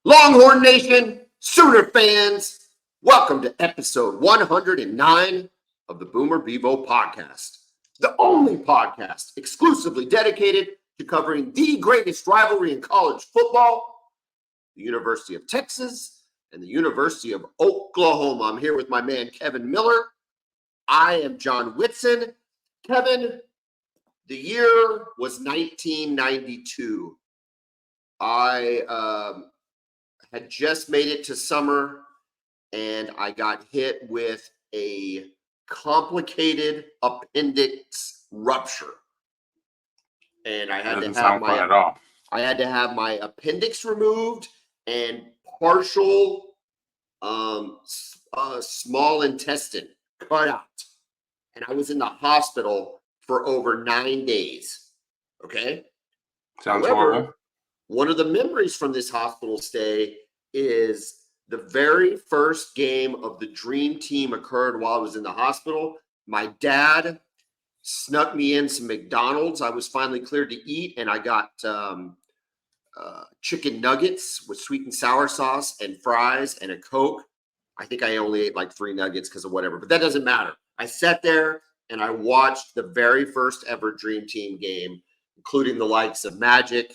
Longhorn Nation, Sooner fans, welcome to episode 109 of the Bevo Podcast, the only podcast exclusively dedicated to covering the greatest rivalry in college football, the University of Texas and the University of Oklahoma. I'm here with my man, Kevin Miller. I am John Whitson. Kevin, the year was 1992. I had just made it to summer and I got hit with a complicated appendix rupture. And I had to have my appendix removed and partial small intestine cut out. And I was in the hospital for over 9 days. Okay. Sounds horrible. One of the memories from this hospital stay is the very first game of the Dream Team occurred while I was in the hospital. My dad snuck me in some McDonald's. I was finally cleared to eat, and I got chicken nuggets with sweet and sour sauce and fries and a Coke. I think I only ate like 3 nuggets because of whatever, but that doesn't matter. I sat there and I watched the very first ever Dream Team game, including the likes of Magic,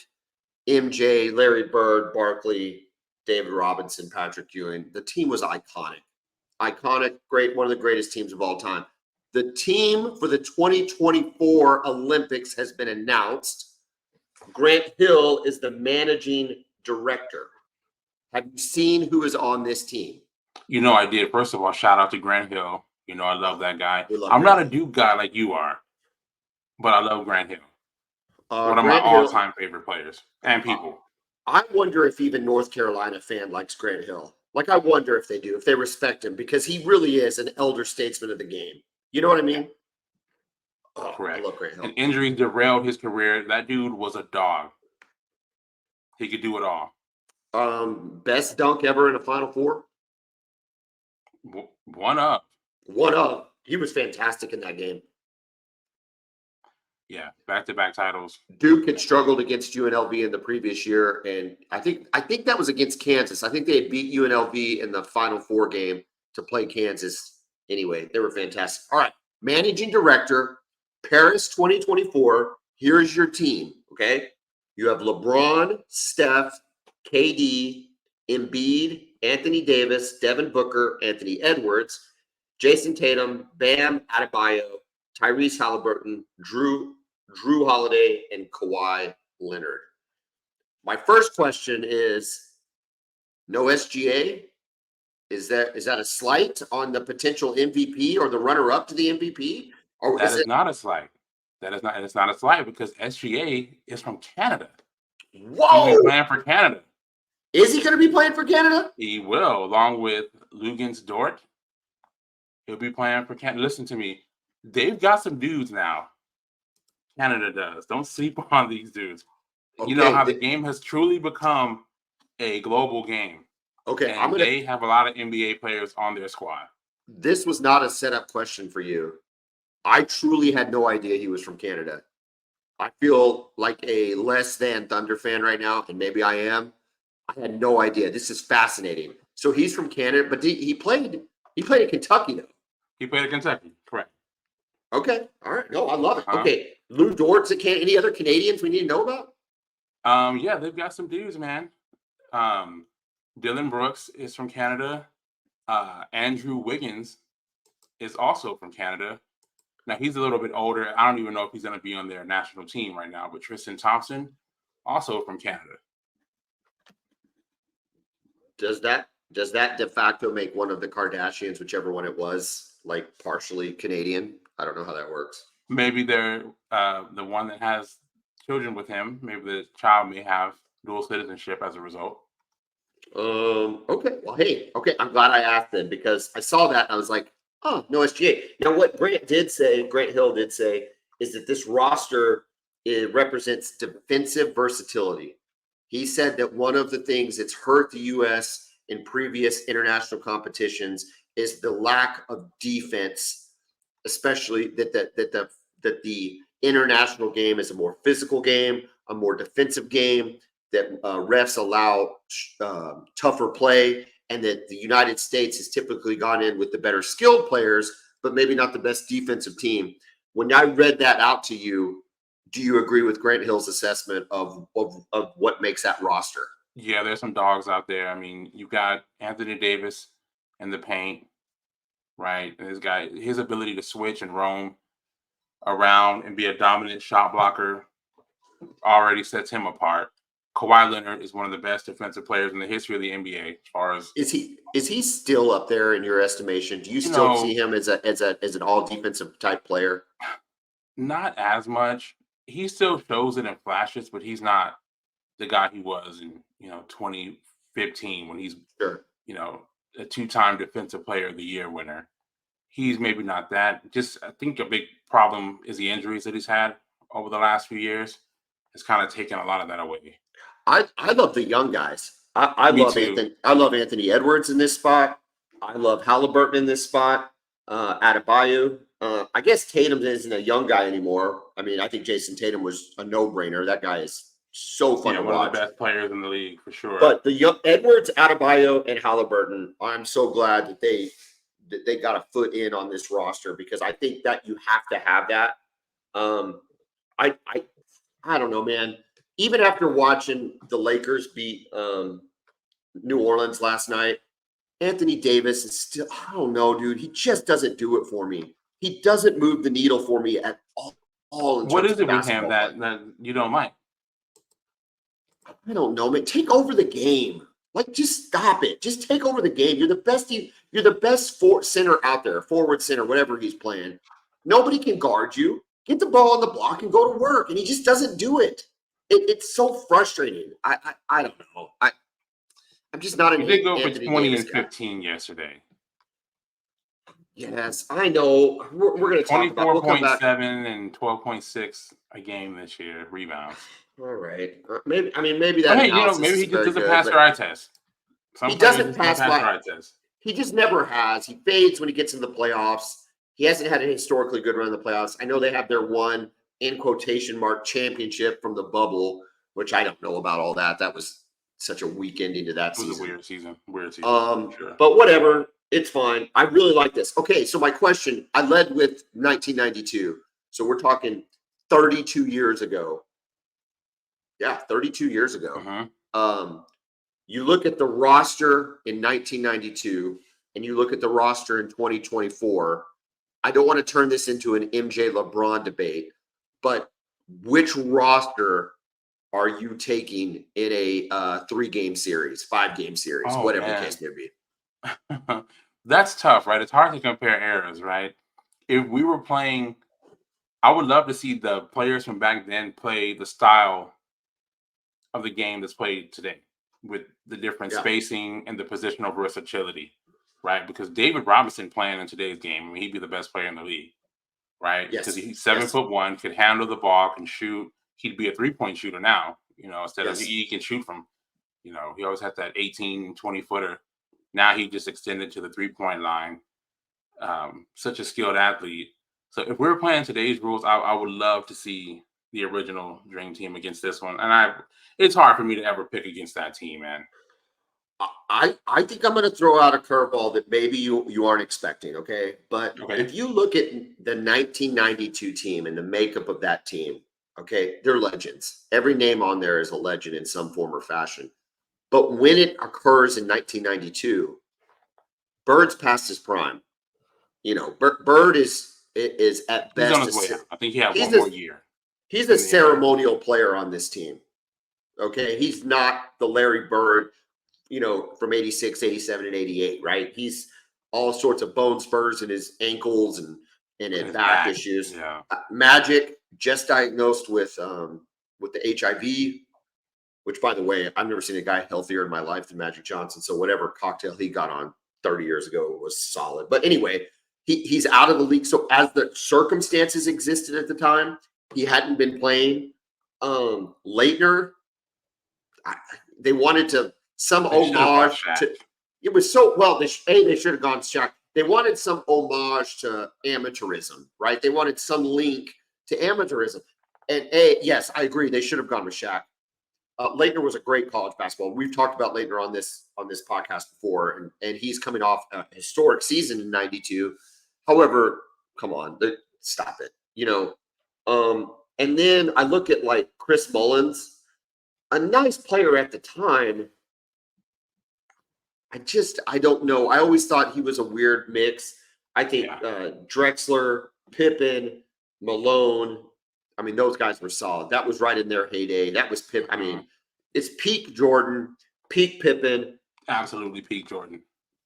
MJ, Larry Bird, Barkley, David Robinson, Patrick Ewing. The team was iconic. Great, one of the greatest teams of all time. The team for the 2024 Olympics has been announced. Grant Hill is the managing director. Have you seen who is on this team? You know I did. First of all, shout out to Grant Hill. You know I love that guy. I'm not a Duke guy like you are, but I love Grant Hill. One of my all-time favorite players and people. I wonder if even North Carolina fan likes Grant Hill. Like, I wonder if they do, if they respect him, because he really is an elder statesman of the game. You know what I mean? Correct. I love Grant Hill. And injuries derailed his career. That dude was a dog. He could do it all. Best dunk ever in a Final Four? One up. He was fantastic in that game. Yeah, back-to-back titles. Duke had struggled against UNLV in the previous year, and I think that was against Kansas. I think they had beat UNLV in the Final Four game to play Kansas. Anyway, they were fantastic. All right, managing director, Paris 2024. Here's your team, okay? You have LeBron, Steph, KD, Embiid, Anthony Davis, Devin Booker, Anthony Edwards, Jason Tatum, Bam Adebayo, Tyrese Halliburton, Drew Holiday, and Kawhi Leonard. My first question is, no SGA? Is that a slight on the potential MVP or the runner-up to the MVP? Or that is not a slight. It's not a slight because SGA is from Canada. Whoa! He's playing for Canada. Is he going to be playing for Canada? He will, along with Lugens Dort. He'll be playing for Canada. Listen to me. They've got some dudes now. Canada does. Don't sleep on these dudes. Okay, you know how the game has truly become a global game. Okay. And they have a lot of NBA players on their squad. This was not a setup question for you. I truly had no idea he was from Canada. I feel like a less than Thunder fan right now, and maybe I am. I had no idea. This is fascinating. So he's from Canada, but he played at Kentucky, though. He played at Kentucky, correct. Okay. All right. No, I love it. Okay. Lou Dort's any other Canadians we need to know about? Yeah, they've got some dudes, man. Dylan Brooks is from Canada. Andrew Wiggins is also from Canada. Now, he's a little bit older. I don't even know if he's going to be on their national team right now, but Tristan Thompson, also from Canada. Does that de facto make one of the Kardashians, whichever one it was, like partially Canadian? I don't know how that works. Maybe they're the one that has children with him. Maybe the child may have dual citizenship as a result. Okay. Well, hey, okay. I'm glad I asked then because I saw that and I was like, oh, no SGA. Now, what Grant Hill did say, is that this roster represents defensive versatility. He said that one of the things that's hurt the U.S. in previous international competitions is the lack of defense, especially that the international game is a more physical game, a more defensive game, that refs allow tougher play, and that the United States has typically gone in with the better skilled players, but maybe not the best defensive team. When I read that out to you, do you agree with Grant Hill's assessment of what makes that roster? Yeah, there's some dogs out there. I mean, you got Anthony Davis in the paint, right? And this guy, his ability to switch and roam around and be a dominant shot blocker already sets him apart. Kawhi Leonard is one of the best defensive players in the history of the NBA. As far as Is he still up there in your estimation? Do you still see him as an all defensive type player? not as much. He still shows it in flashes, but he's not the guy he was in 2015 when he's Sure. a two-time Defensive Player of the Year winner. He's maybe not that. Just I think a big problem is the injuries that he's had over the last few years. It's kind of taken a lot of that away. I love the young guys. I Me love too. Anthony. I love Anthony Edwards in this spot. I love Halliburton in this spot. Adebayo. I guess Tatum isn't a young guy anymore. I mean, I think Jason Tatum was a no-brainer. That guy is so fun to One watch. of the best players in the league for sure. But the young Edwards, Adebayo, and Halliburton, I'm so glad that they got a foot in on this roster, because I think that you have to have that. I don't know, man. Even after watching the Lakers beat New Orleans last night, Anthony Davis is still, I don't know, dude. He just doesn't do it for me. He doesn't move the needle for me at all. What is it with him that you don't like? I don't know, man. Take over the game. Like, just stop it. Just take over the game. You're the best. You're the best center out there, forward center, whatever he's playing. Nobody can guard you. Get the ball on the block and go to work. And he just doesn't do it. It's so frustrating. I don't know. I'm just not an He did go for Anthony 20 Davis and guy. 15 yesterday. Yes, I know. We're going to talk about. We'll come back. 24.7 and 12.6 a game this year rebounds. All right. Maybe that. But hey, maybe he just doesn't pass their eye test. He doesn't pass their eye test. He just never has. He fades when he gets in the playoffs. He hasn't had a historically good run in the playoffs. I know they have their one, in quotation mark, championship from the bubble, which I don't know about all that. That was such a weak ending to that season. It was a weird season. Sure. But whatever. It's fine. I really like this. Okay, so my question, I led with 1992. So we're talking 32 years ago. Yeah, 32 years ago. Uh-huh. You look at the roster in 1992 and you look at the roster in 2024. I don't want to turn this into an MJ LeBron debate, but which roster are you taking in a 3-game series, 5-game series, whatever the case may be? That's tough, right? It's hard to compare eras, right? If we were playing, I would love to see the players from back then play the style of the game that's played today with the different spacing and the positional versatility, right? Because David Robinson playing in today's game, I mean, he'd be the best player in the league, right? Yes. Because he's 7'1", could handle the ball, can shoot. He'd be a 3-point shooter now, instead of he can shoot from, he always had that 18, 20-footer. Now he just extended to the 3-point line. Such a skilled athlete. So if we were playing today's rules, I would love to see the original Dream Team against this one. And it's hard for me to ever pick against that team, man. I think I'm going to throw out a curveball that maybe you aren't expecting, okay? But if you look at the 1992 team and the makeup of that team, okay, they're legends. Every name on there is a legend in some form or fashion. But when it occurs in 1992, Bird's past his prime. Bird is at best. He's on his way out. I think he had one more year. He's a ceremonial player on this team. Okay, he's not the Larry Bird, from 86, 87, and 88, right? He's all sorts of bone spurs in his ankles and his back issues. Yeah. Magic just diagnosed with the HIV. Which, by the way, I've never seen a guy healthier in my life than Magic Johnson. So whatever cocktail he got on 30 years ago was solid. But anyway, he's out of the league. So as the circumstances existed at the time, he hadn't been playing. Leitner, they wanted to homage to. It was so well. They should have gone Shaq. They wanted some homage to amateurism, right? They wanted some link to amateurism. And yes, I agree. They should have gone with Shaq. Leitner was a great college basketball. We've talked about Leitner on this podcast before, and he's coming off a historic season in '92. However, come on, stop it. And then I look at like Chris Mullins, a nice player at the time. I don't know. I always thought he was a weird mix. I think Drexler, Pippen, Malone. I mean, those guys were solid. That was right in their heyday. That was Pippen. I mean, it's peak Jordan, peak Pippen. Absolutely peak Jordan.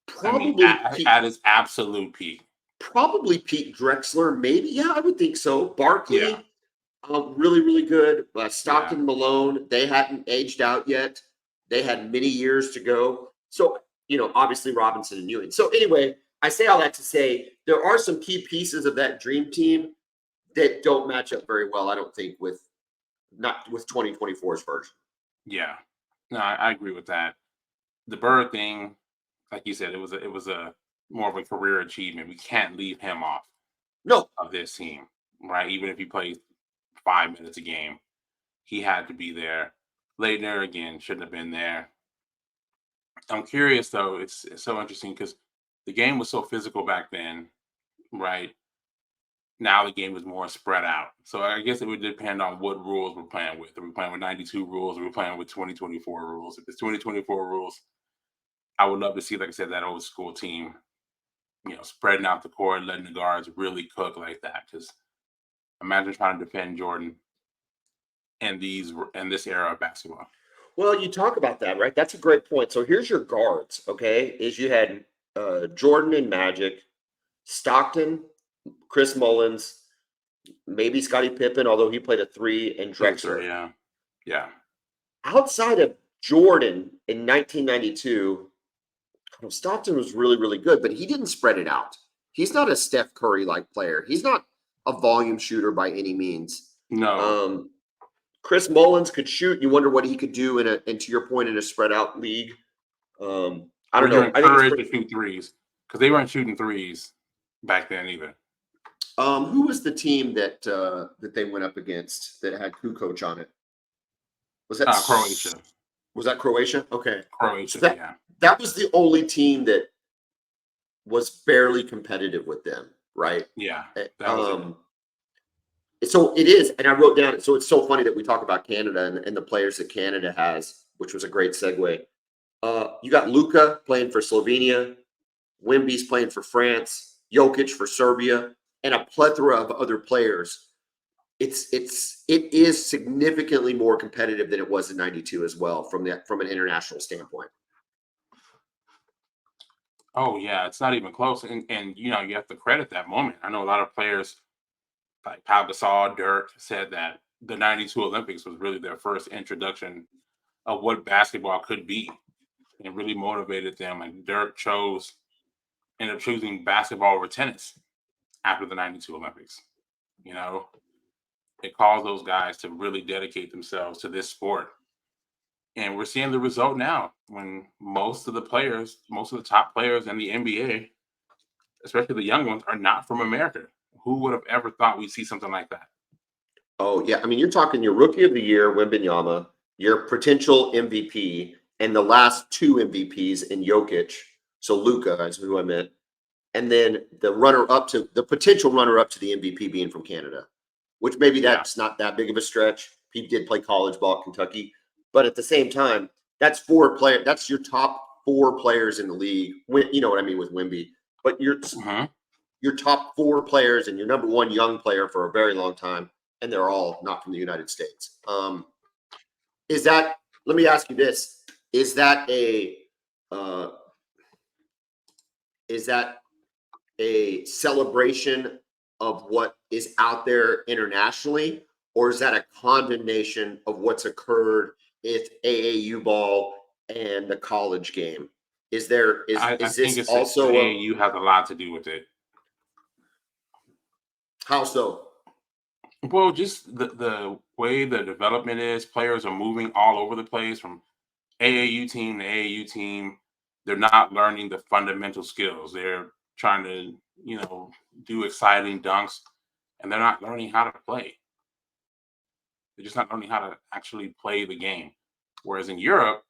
Probably at his absolute peak. Probably peak Drexler. Maybe. Yeah, I would think so. Barkley, really, really good. Stockton, Malone, they hadn't aged out yet. They had many years to go. So, obviously Robinson and Ewing. So anyway, I say all that to say there are some key pieces of that dream team that don't match up very well, I don't think, with 2024's version. Yeah, no, I agree with that. The Bird thing, like you said, it was a more of a career achievement. We can't leave him off of this team, right? Even if he plays 5 minutes a game, he had to be there. Leitner, again, shouldn't have been there. I'm curious, though. It's so interesting because the game was so physical back then, right? Now the game is more spread out. So I guess it would depend on what rules we're playing with. Are we playing with 92 rules? Or are we playing with 2024 rules? If it's 2024 rules, I would love to see, like I said, that old school team, spreading out the court, letting the guards really cook like that. Because imagine trying to defend Jordan in this era of basketball. Well, you talk about that, right? That's a great point. So here's your guards, okay? Is you had Jordan and Magic, Stockton, Chris Mullins, maybe Scottie Pippen, although he played a 3, and Drexler. Yeah. Outside of Jordan in 1992, Stockton was really, really good, but he didn't spread it out. He's not a Steph Curry-like player. He's not a volume shooter by any means. No. Chris Mullins could shoot. You wonder what he could do and to your point, in a spread-out league. I don't know. I think to shoot threes because they weren't shooting threes back then either. Who was the team that they went up against that had Kukoc on it? Was that Croatia? Was that Croatia? Okay, Croatia. So that was the only team that was barely competitive with them, right? Yeah. That was So it is, and I wrote down. So it's so funny that we talk about Canada and the players that Canada has, which was a great segue. You got Luka playing for Slovenia, Wemby's playing for France, Jokic for Serbia, and a plethora of other players. It is significantly more competitive than it was in '92 as well from an international standpoint. Oh yeah, it's not even close, and you have to credit that moment. I know a lot of players like Pau Gasol, Dirk said that the '92 Olympics was really their first introduction of what basketball could be, and really motivated them. Like Dirk ended up choosing basketball over tennis after the '92 Olympics. It caused those guys to really dedicate themselves to this sport. And we're seeing the result now when most of the top players in the NBA, especially the young ones, are not from America. Who would have ever thought we'd see something like that? Oh, yeah. I mean, you're talking your rookie of the year, Wembanyama, your potential MVP, and the last 2 MVPs in Jokic. So Luka is who I meant. And then the potential runner-up to the MVP being from Canada, which maybe that's not that big of a stretch. He did play college ball at Kentucky. But at the same time, that's 4 players. That's your top 4 players in the league. You know what I mean with Wemby. But your top 4 players and your number 1 young player for a very long time, and they're all not from the United States. Let me ask you this. Is that a celebration of what is out there internationally, or is that a condemnation of what's occurred with AAU ball and the college game? I think it's also AAU has a lot to do with it. How so? Well, just the way the development is, players are moving all over the place from AAU team to AAU team. They're not learning the fundamental skills. They're trying to, do exciting dunks, and they're not learning how to play. They're just not learning how to actually play the game. Whereas in Europe,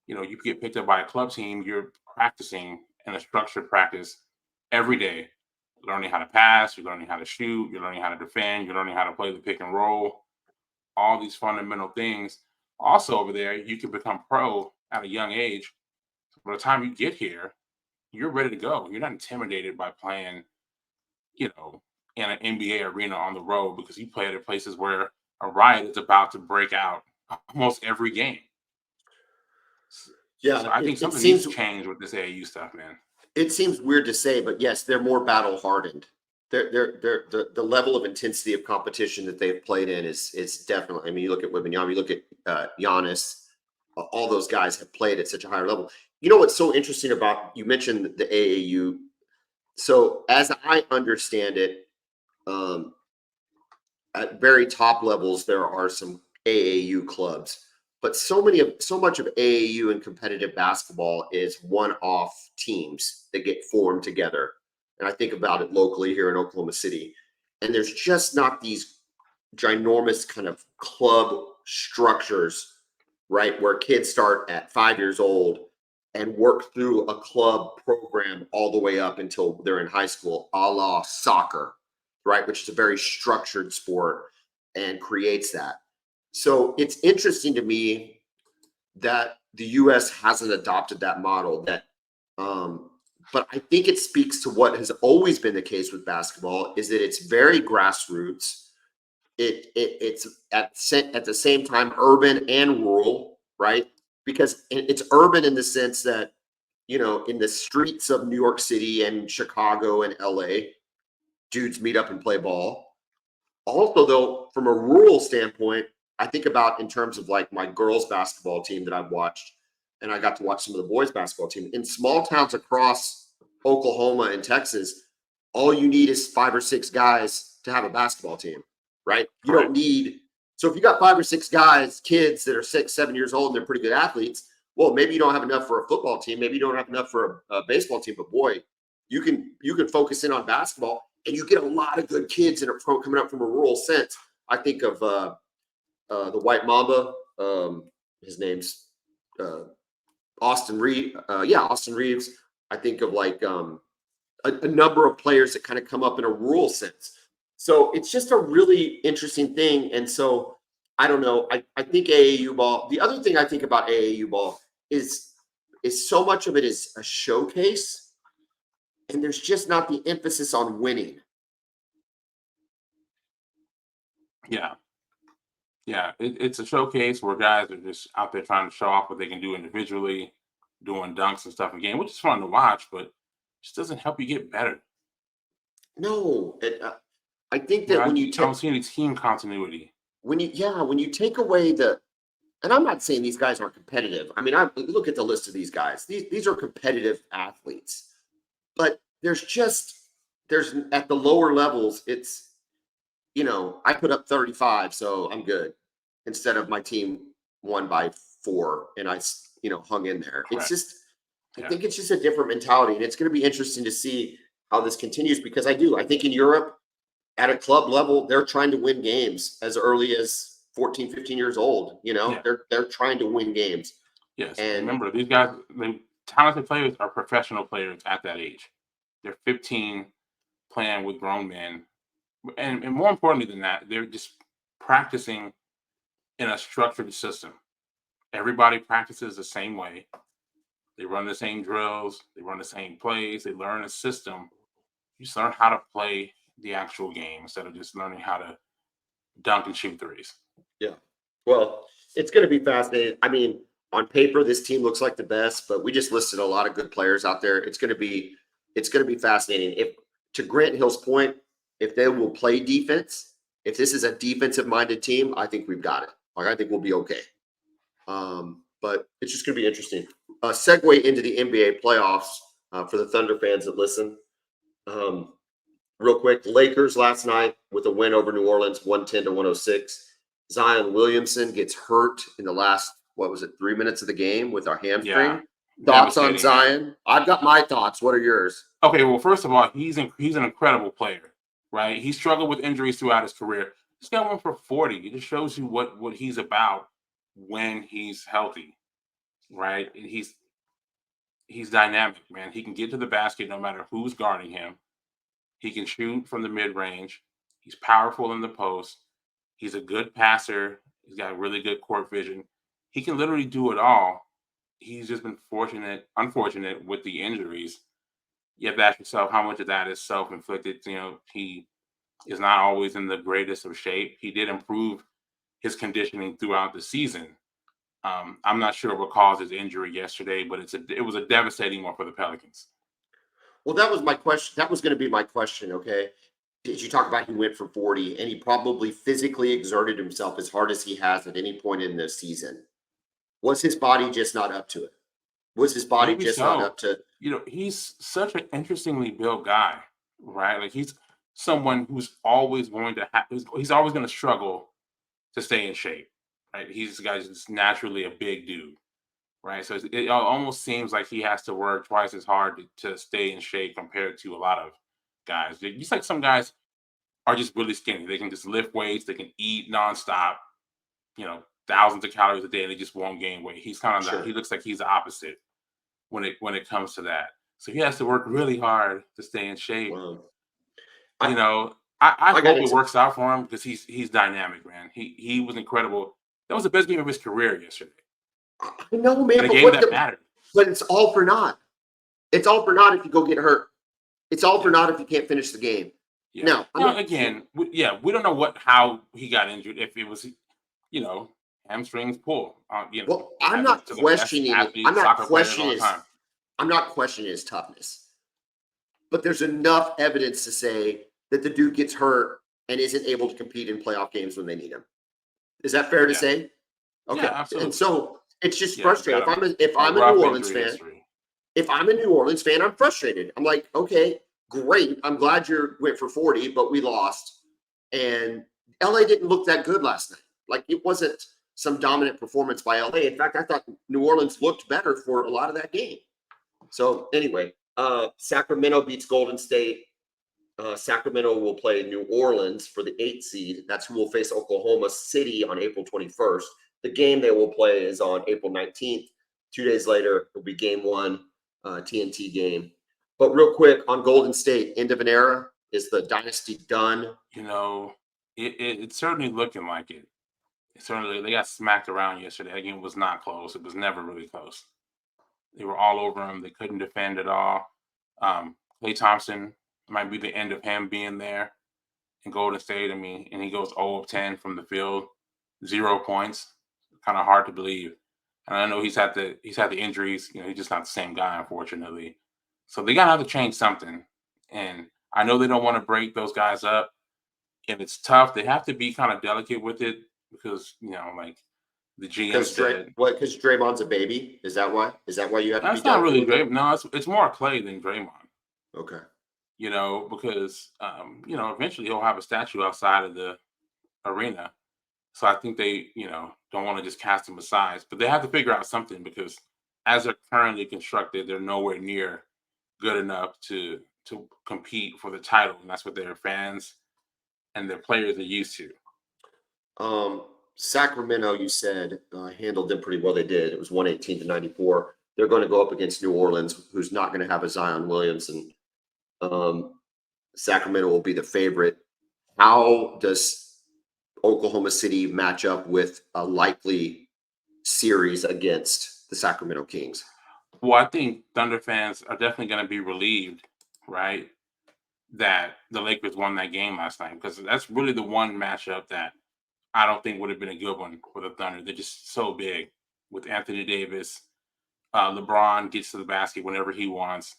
you get picked up by a club team, you're practicing in a structured practice every day, learning how to pass, you're learning how to shoot, you're learning how to defend, you're learning how to play the pick and roll, all these fundamental things. Also over there, you can become pro at a young age. By the time you get here, you're ready to go. You're not intimidated by playing, you know, in an NBA arena on the road because you play at places where a riot is about to break out almost every game. So Yeah, I think it something needs seems to change with this AAU stuff, man. it seems weird to say, but yes, they're more battle hardened. They're the level of intensity of competition that they've played in is definitely. I mean, you look at Wembanyama, you look at Giannis, all those guys have played at such a higher level. You know what's so interesting about you mentioned the AAU. So as I understand it, um, at very top levels, there are some AAU clubs, but so much of AAU and competitive basketball is one-off teams that get formed together. And I think about it locally here in Oklahoma City, and there's just not these ginormous kind of club structures, right, where kids start at 5 years old and work through a club program all the way up until they're in high school, a la soccer, right, which is a very structured sport and creates that. So it's interesting to me that the US hasn't adopted that model but I think it speaks to what has always been the case with basketball is that it's very grassroots. It's at the same time urban and rural, right? Because it's urban in the sense that in the streets of New York City and Chicago and LA, dudes meet up and play ball. Also, though, from a rural standpoint, I think about in terms of like my girls' basketball team that I've watched, and I got to watch some of the boys' basketball team in small towns across Oklahoma and Texas. All you need is 5 or 6 guys to have a basketball team, right? You don't need. So if you got 5 or 6 guys, kids that are 6, 7 years old, and they're pretty good athletes, well, maybe you don't have enough for a football team. Maybe you don't have enough for a baseball team. But boy, you can focus in on basketball, and you get a lot of good kids that are coming up from a rural sense. I think of the White Mamba. His name's Austin Reed. Austin Reeves. I think of like a number of players that kind of come up in a rural sense. So it's just a really interesting thing. And so I don't know. I think AAU ball. The other thing I think about AAU ball is so much of it is a showcase, and there's just not the emphasis on winning. Yeah. Yeah. It's a showcase where guys are just out there trying to show off what they can do individually, doing dunks and stuff again, which is fun to watch, but just doesn't help you get better. No, I think that when you I don't see any team continuity. when you take away and I'm not saying these guys aren't competitive. I mean, I look at the list of these guys. These are competitive athletes, but there's at the lower levels. It's I put up 35, so I'm good. Instead of my team won by 4, and I hung in there. Correct. It's just I think it's just a different mentality, and it's going to be interesting to see how this continues because I think in Europe at a club level, they're trying to win games as early as 14, 15 years old. They're trying to win games. Yes. And remember, these guys, the talented players are professional players at that age. They're 15 playing with grown men. And more importantly than that, they're just practicing in a structured system. Everybody practices the same way. They run the same drills. They run the same plays. They learn a system. You just learn how to play the actual game instead of just learning how to dunk and shoot threes. Yeah. Well, it's going to be fascinating. I mean, on paper, this team looks like the best, but we just listed a lot of good players out there. It's going to be fascinating. If to Grant Hill's point, if they will play defense, if this is a defensive-minded team, I think we've got it. Like I think we'll be okay. But it's just going to be interesting. Segue into the NBA playoffs for the Thunder fans that listen. Real quick, Lakers last night with a win over New Orleans, 110-106. Zion Williamson gets hurt in the last, 3 minutes of the game with our hamstring. Yeah. Thoughts on Zion? I've got my thoughts. What are yours? Okay, well, first of all, he's an incredible player, right? He struggled with injuries throughout his career. This guy went for 40. It just shows you what he's about when he's healthy, right? And he's dynamic, man. He can get to the basket no matter who's guarding him. He can shoot from the mid range. He's powerful in the post. He's a good passer. He's got really good court vision. He can literally do it all. He's just been unfortunate with the injuries. You have to ask yourself how much of that is self-inflicted. He is not always in the greatest of shape. He did improve his conditioning throughout the season. I'm not sure what caused his injury yesterday, but it was a devastating one for the Pelicans. Well, that was my question. That was going to be my question. Okay. Did you talk about he went for 40 and he probably physically exerted himself as hard as he has at any point in the season? Was his body just not up to it? Was his body Maybe just not so. up to? He's such an interestingly built guy, right? Like he's someone who's always going to he's always going to struggle to stay in shape, right? He's a guy just naturally a big dude, right? So it almost seems like he has to work twice as hard to stay in shape compared to a lot of guys. Just like some guys are just really skinny. They can just lift weights, they can eat nonstop, thousands of calories a day, and they just won't gain weight. He's kind of that. He Sure. looks like he's the opposite when it comes to that. So he has to work really hard to stay in shape. Well, You I know, I I got hope it into. works out for him because he's dynamic, man. He was incredible. That was the best game of his career yesterday. I know, And man, a but game that mattered. it's all for naught. It's all for naught if you go get hurt. It's all for Yeah, naught if you can't finish the game. yeah. Now, I'm Now not. again, we don't know how he got injured. If it was, you know, hamstrings pull. Well, It happens to the best athletes, soccer players all the time. I'm not questioning his toughness, but there's enough evidence to say that the dude gets hurt and isn't able to compete in playoff games when they need him. Is that fair to Yeah, say? yeah, Okay, and absolutely. so it's just Yeah, he's frustrating. got If a I'm a New rough Orleans injury fan, history. I'm frustrated. I'm like, okay, great. I'm glad you went for 40, but we lost. And LA didn't look that good last night. Like it wasn't some dominant performance by LA. In fact, I thought New Orleans looked better for a lot of that game. So anyway, Sacramento beats Golden State. Sacramento will play New Orleans for the 8th seed. That's who will face Oklahoma City on April 21st. The game they will play is on April 19th. 2 days later, will be game one, TNT game. But real quick on Golden State, end of an era. Is the dynasty done? You know, it's certainly looking like it. Certainly, they got smacked around yesterday. That game was not close. It was never really close. They were all over him. They couldn't defend at all. Klay Thompson might be the end of him being there in Golden State. I mean, and he goes 0 of 10 from the field, 0 points. Kind of hard to believe. And I know he's had the injuries. He's just not the same guy, unfortunately. So they gotta have to change something. And I know they don't want to break those guys up. And it's tough. They have to be kind of delicate with it because like the GM said, Because Draymond's a baby. Is that why? Is that why you have to be that's not delicate really with it? Draymond. No, it's more Clay than Draymond. Okay. Because eventually he'll have a statue outside of the arena. So I think they, don't want to just cast him aside, but they have to figure out something because as they're currently constructed, they're nowhere near good enough to compete for the title, and that's what their fans and their players are used to. Um, Sacramento, you said, handled them pretty well. They did. It was 118 to 94. They're going to go up against New Orleans, who's not going to have a Zion Williamson. Sacramento will be the favorite. How does Oklahoma City match up with a likely series against the Sacramento Kings? Well, I think Thunder fans are definitely going to be relieved, right, that the Lakers won that game last night because that's really the one matchup that I don't think would have been a good one for the Thunder. They're just so big with Anthony Davis. LeBron gets to the basket whenever he wants,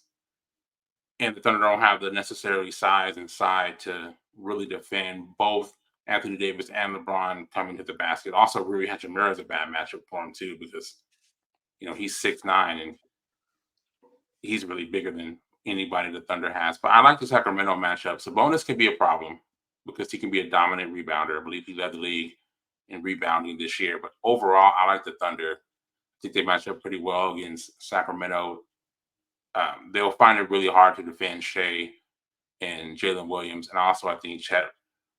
and the Thunder don't have the necessary size inside to really defend both Anthony Davis and LeBron coming to the basket. Also, Rui Hachimura is a bad matchup for him too because he's 6'9" and he's really bigger than anybody the Thunder has. But I like the Sacramento matchup. Sabonis can be a problem because he can be a dominant rebounder. I believe he led the league in rebounding this year. But overall, I like the Thunder. I think they match up pretty well against Sacramento. They'll find it really hard to defend Shea and Jalen Williams. And also, I think Chet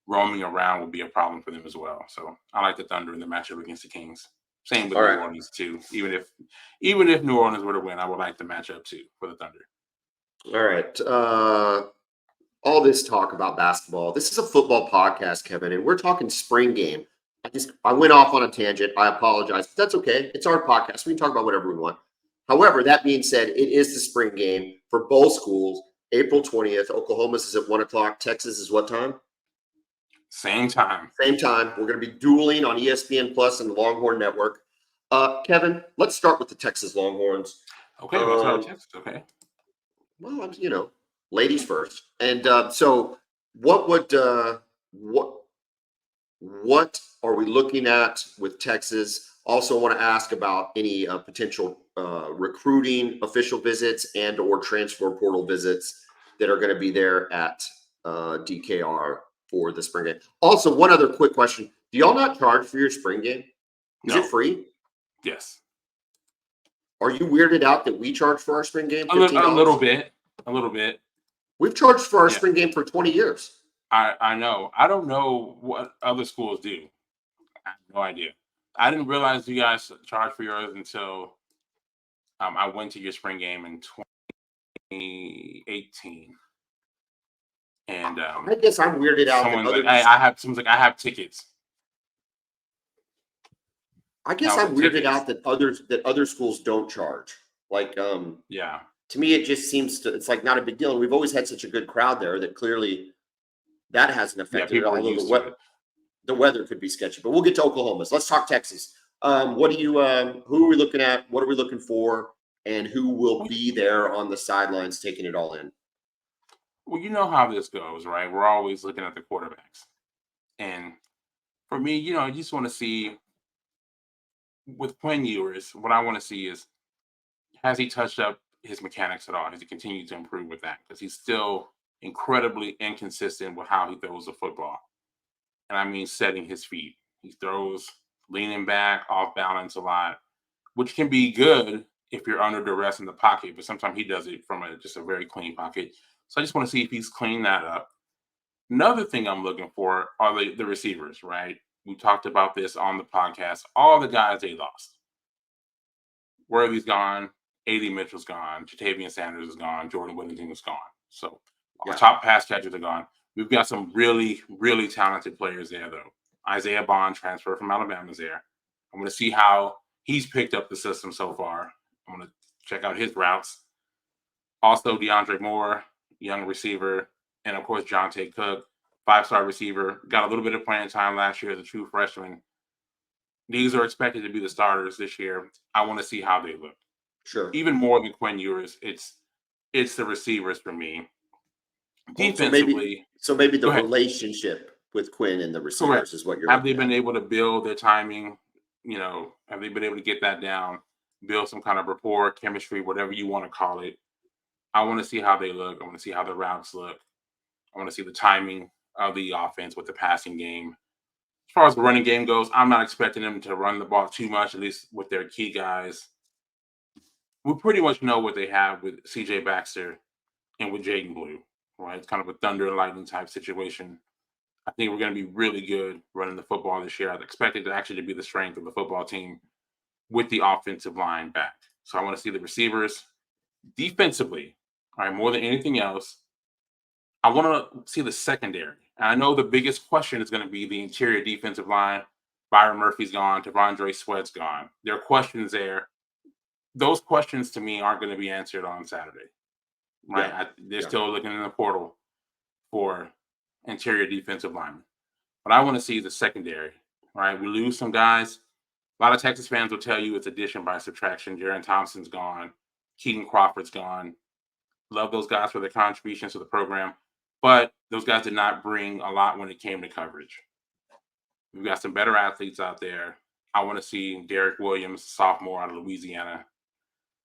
roaming around will be a problem for them as well. So I like the Thunder in the matchup against the Kings. Same with All New right. Orleans too. Even if New Orleans were to win, I would like the matchup too for the Thunder. All right. All this talk about basketball. This is a football podcast, Kevin, and we're talking spring game. I went off on a tangent. I apologize. That's okay. It's our podcast. We can talk about whatever we want. However, that being said, it is the spring game for both schools. April 20th. Oklahoma's is at 1 o'clock. Texas is what time? Same time. Same time. We're going to be dueling on ESPN Plus and the Longhorn Network. Kevin, let's start with the Texas Longhorns. Okay, let's start with Texas. Okay. Well, ladies first. And so, what would what are we looking at with Texas? Also, want to ask about any potential recruiting official visits and or transfer portal visits that are going to be there at DKR for the spring game. Also, one other quick question: do y'all not charge for your spring game? Is No. it free? Yes. Are you weirded out that we charge for our spring game? A little bit. A little bit. We've charged for our spring game for 20 years. I know. I don't know what other schools do. I have no idea. I didn't realize you guys charge for yours until I went to your spring game in 2018. And I guess I'm weirded out. Someone's like, I have tickets. I guess I'm weirded out that other schools don't charge. Like, yeah. To me, it just seems it's like not a big deal. And we've always had such a good crowd there that clearly that hasn't affected it. Although the weather could be sketchy, but we'll get to Oklahoma. So let's talk Texas. Who are we looking at? What are we looking for? And who will be there on the sidelines taking it all in? Well, you know how this goes, right? We're always looking at the quarterbacks. And for me, I just want to see with Quinn Ewers, what I want to see is, has he touched up his mechanics at all? Has he continued to improve with that? Because he's still incredibly inconsistent with how he throws the football. And I mean setting his feet. He throws leaning back, off balance a lot, which can be good if you're under duress in the pocket, but sometimes he does it from just a very clean pocket. So I just want to see if he's cleaned that up. Another thing I'm looking for are the receivers, right? We talked about this on the podcast. All the guys they lost. Worthy's gone. A.D. Mitchell's gone. Jatavian Sanders is gone. Jordan Whittington is gone. So our top pass catchers are gone. We've got some really, really talented players there, though. Isaiah Bond, transfer from Alabama, is there. I'm going to see how he's picked up the system so far. I'm going to check out his routes. Also, DeAndre Moore, young receiver. And, of course, Jonte Cook, 5-star receiver. Got a little bit of playing time last year as a true freshman. These are expected to be the starters this year. I want to see how they look. Sure. Even more than Quinn Ewers, it's the receivers for me. Defensively, so maybe the relationship with Quinn and the receivers is what you're. Have they been able to build their timing? Have they been able to get that down? Build some kind of rapport, chemistry, whatever you want to call it. I want to see how they look. I want to see how the routes look. I want to see the timing of the offense with the passing game. As far as the running game goes, I'm not expecting them to run the ball too much, at least with their key guys. We pretty much know what they have with C.J. Baxter and with Jaden Blue, right? It's kind of a thunder and lightning type situation. I think we're going to be really good running the football this year. I expect it to actually be the strength of the football team with the offensive line back. So I want to see the receivers defensively, all right, more than anything else. I want to see the secondary. And I know the biggest question is going to be the interior defensive line. Byron Murphy's gone. T'Vondre Sweat's gone. There are questions there. Those questions to me aren't going to be answered on Saturday, right? Yeah. They're still looking in the portal for interior defensive linemen. But I want to see the secondary, right? We lose some guys. A lot of Texas fans will tell you it's addition by subtraction. Jaron Thompson's gone. Keaton Crawford's gone. Love those guys for their contributions to the program. But those guys did not bring a lot when it came to coverage. We've got some better athletes out there. I want to see Derek Williams, sophomore out of Louisiana,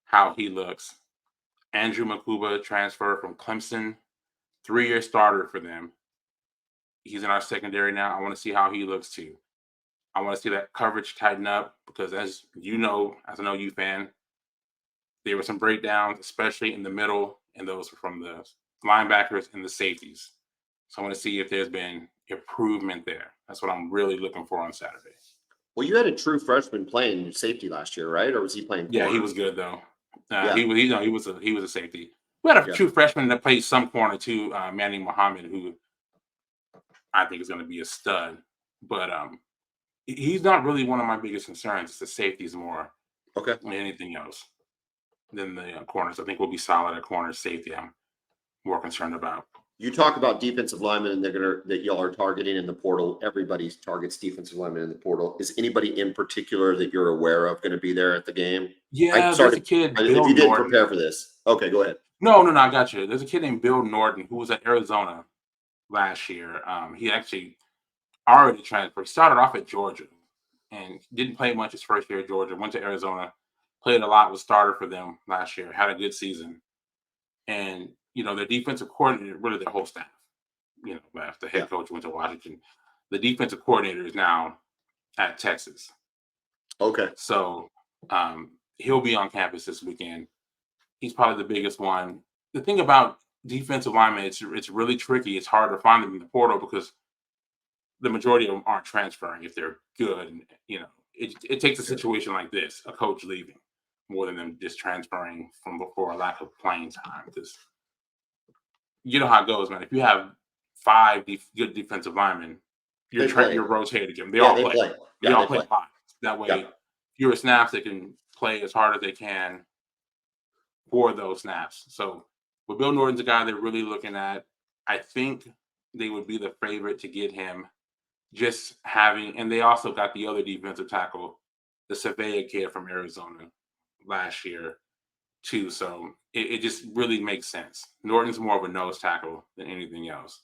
how he looks. Andrew Makuba, transfer from Clemson, 3-year starter for them. He's in our secondary now. I want to see how he looks too. I want to see that coverage tighten up because, as you know, as an OU fan, there were some breakdowns, especially in the middle, and those were from the linebackers and the safeties. So I want to see if there's been improvement there. That's what I'm really looking for on Saturday. Well, you had a true freshman playing safety last year, right? Or was he playing Yeah, he corner? was good though. Yeah, He was a safety. We had a yeah, true freshman that played some corner too, Manny Muhammad, who I think is going to be a stud. But he's not really one of my biggest concerns. It's the safeties more okay. than anything else than the corners. I think we'll be solid at corner. Safety, I'm more concerned about. You talk about defensive linemen, and that y'all are targeting in the portal. Everybody targets defensive linemen in the portal. Is anybody in particular that you're aware of going to be there at the game? I Yeah, there's a sorry kid, if Bill you didn't Norton. prepare for this. Okay, go ahead. No, I got you. There's a kid named Bill Norton who was at Arizona last year. He actually already transferred. He started off at Georgia and didn't play much his first year at Georgia. Went to Arizona, played a lot, was starter for them last year. Had a good season, and their defensive coordinator, really their whole staff. After the Yeah. head coach went to Washington, the defensive coordinator is now at Texas. Okay. So he'll be on campus this weekend. He's probably the biggest one. The thing about defensive linemen, it's really tricky. It's hard to find them in the portal because the majority of them aren't transferring if they're good. And, it takes a Sure. situation like this, a coach leaving, more than them just transferring from before a lack of playing time. Because you know how it goes, man. If you have five good defensive linemen, They play. you're rotating them. They Yeah, all they play. play. They Yeah, all they play play. a lot. That way, Yeah. fewer snaps, they can play as hard as they can for those snaps. So, but Bill Norton's a guy they're really looking at. I think they would be the favorite to get him. Just having, and they also got the other defensive tackle, the Savea kid from Arizona last year too. So it just really makes sense. Norton's more of a nose tackle than anything else.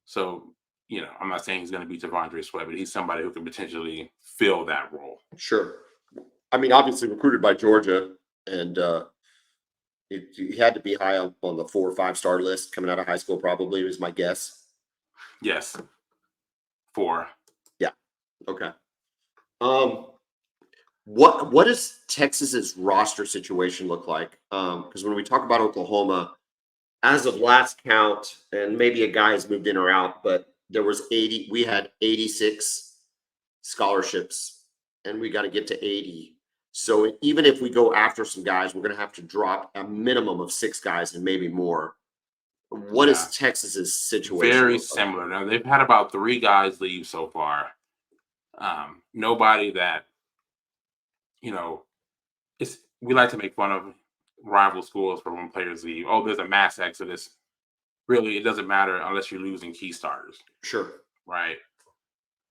So, I'm not saying he's going to be Devondre Sweat, but he's somebody who can potentially fill that role. Sure. I mean, obviously recruited by Georgia, and he had to be high up on the 4 or 5 star list coming out of high school. Probably was my guess. Yes. 4. Yeah. Okay. Um, what does Texas's roster situation look like? Because when we talk about Oklahoma, as of last count, and maybe a guy has moved in or out, but there was 80. We had 86 scholarships, and we got to get to 80. So even if we go after some guys, we're going to have to drop a minimum of 6 guys and maybe more. What Yeah. is Texas's situation Very look like? similar. Now they've had about 3 guys leave so far. Nobody that it's we like to make fun of rival schools for when players leave. Oh, there's a mass exodus. Really, it doesn't matter unless you're losing key starters, Sure. right?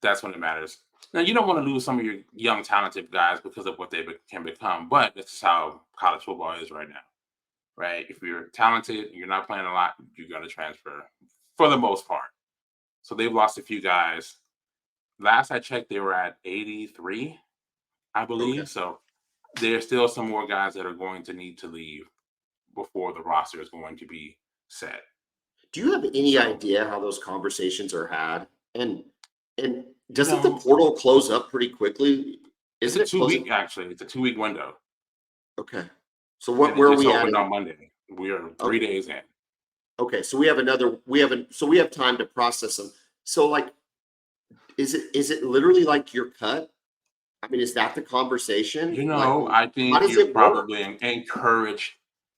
That's when it matters. Now, you don't want to lose some of your young, talented guys because of what they can become, but that's how college football is right now, right? If you're talented and you're not playing a lot, you got to transfer for the most part. So they've lost a few guys. Last I checked, they were at 83, I Okay. believe. So there's still some more guys that are going to need to leave before the roster is going to be set. Do you have any So, idea how those conversations are had? And you doesn't the know, portal close up pretty quickly? it's Isn't a it closing? actually, it's a 2-week window. Okay. So And it where are just we at opened in? on Monday. We are 3 Okay. days in. Okay. So we have another. We have time to process them. So like, is it literally like you're cut? I mean, is that the conversation? Like, I how think does you're it work? probably encouraged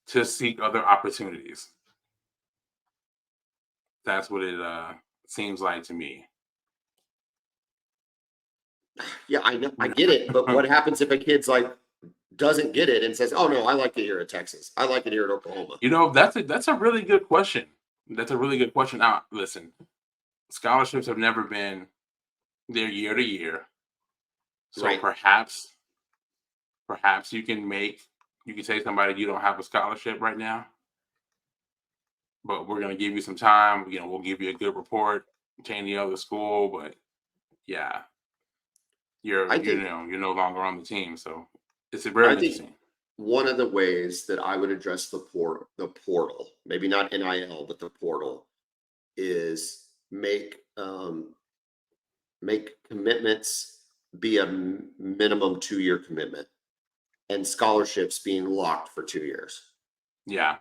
to seek other opportunities. That's what it seems like to me. Yeah, I know, I get it, but what happens if a kid's like doesn't get it and says, "Oh no, I like it here at Texas. I like it here at Oklahoma." That's a really good question. That's a really good question. Now, listen, scholarships have never been their year to year. So Right. perhaps you can say to somebody you don't have a scholarship right now, but we're gonna give you some time. We'll give you a good report, change the other school, but yeah, I think you're no longer on the team. So it's I very think interesting. one of the ways that I would address the portal, maybe not NIL, but the portal, is make commitments be a minimum 2 year commitment, and scholarships being locked for 2 years. Yeah, I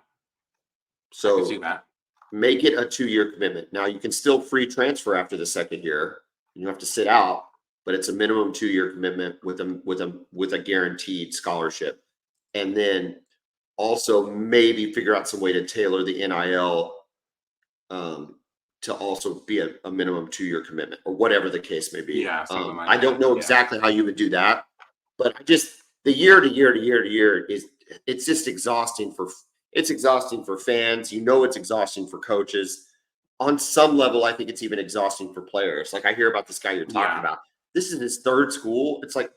can see So that. make it a 2 year commitment. Now you can still free transfer after the second year. You have to sit out, but it's a minimum 2-year commitment with a guaranteed scholarship. And then also maybe figure out some way to tailor the NIL to also be a minimum 2-year commitment or whatever the case may be. Yeah, something like I don't that. know Yeah. exactly how you would do that, but I just the year to year to year to year it's just exhausting for fans. It's exhausting for coaches. On some level, I think it's even exhausting for players. Like I hear about this guy you're talking Yeah. about. This is his third school. It's like,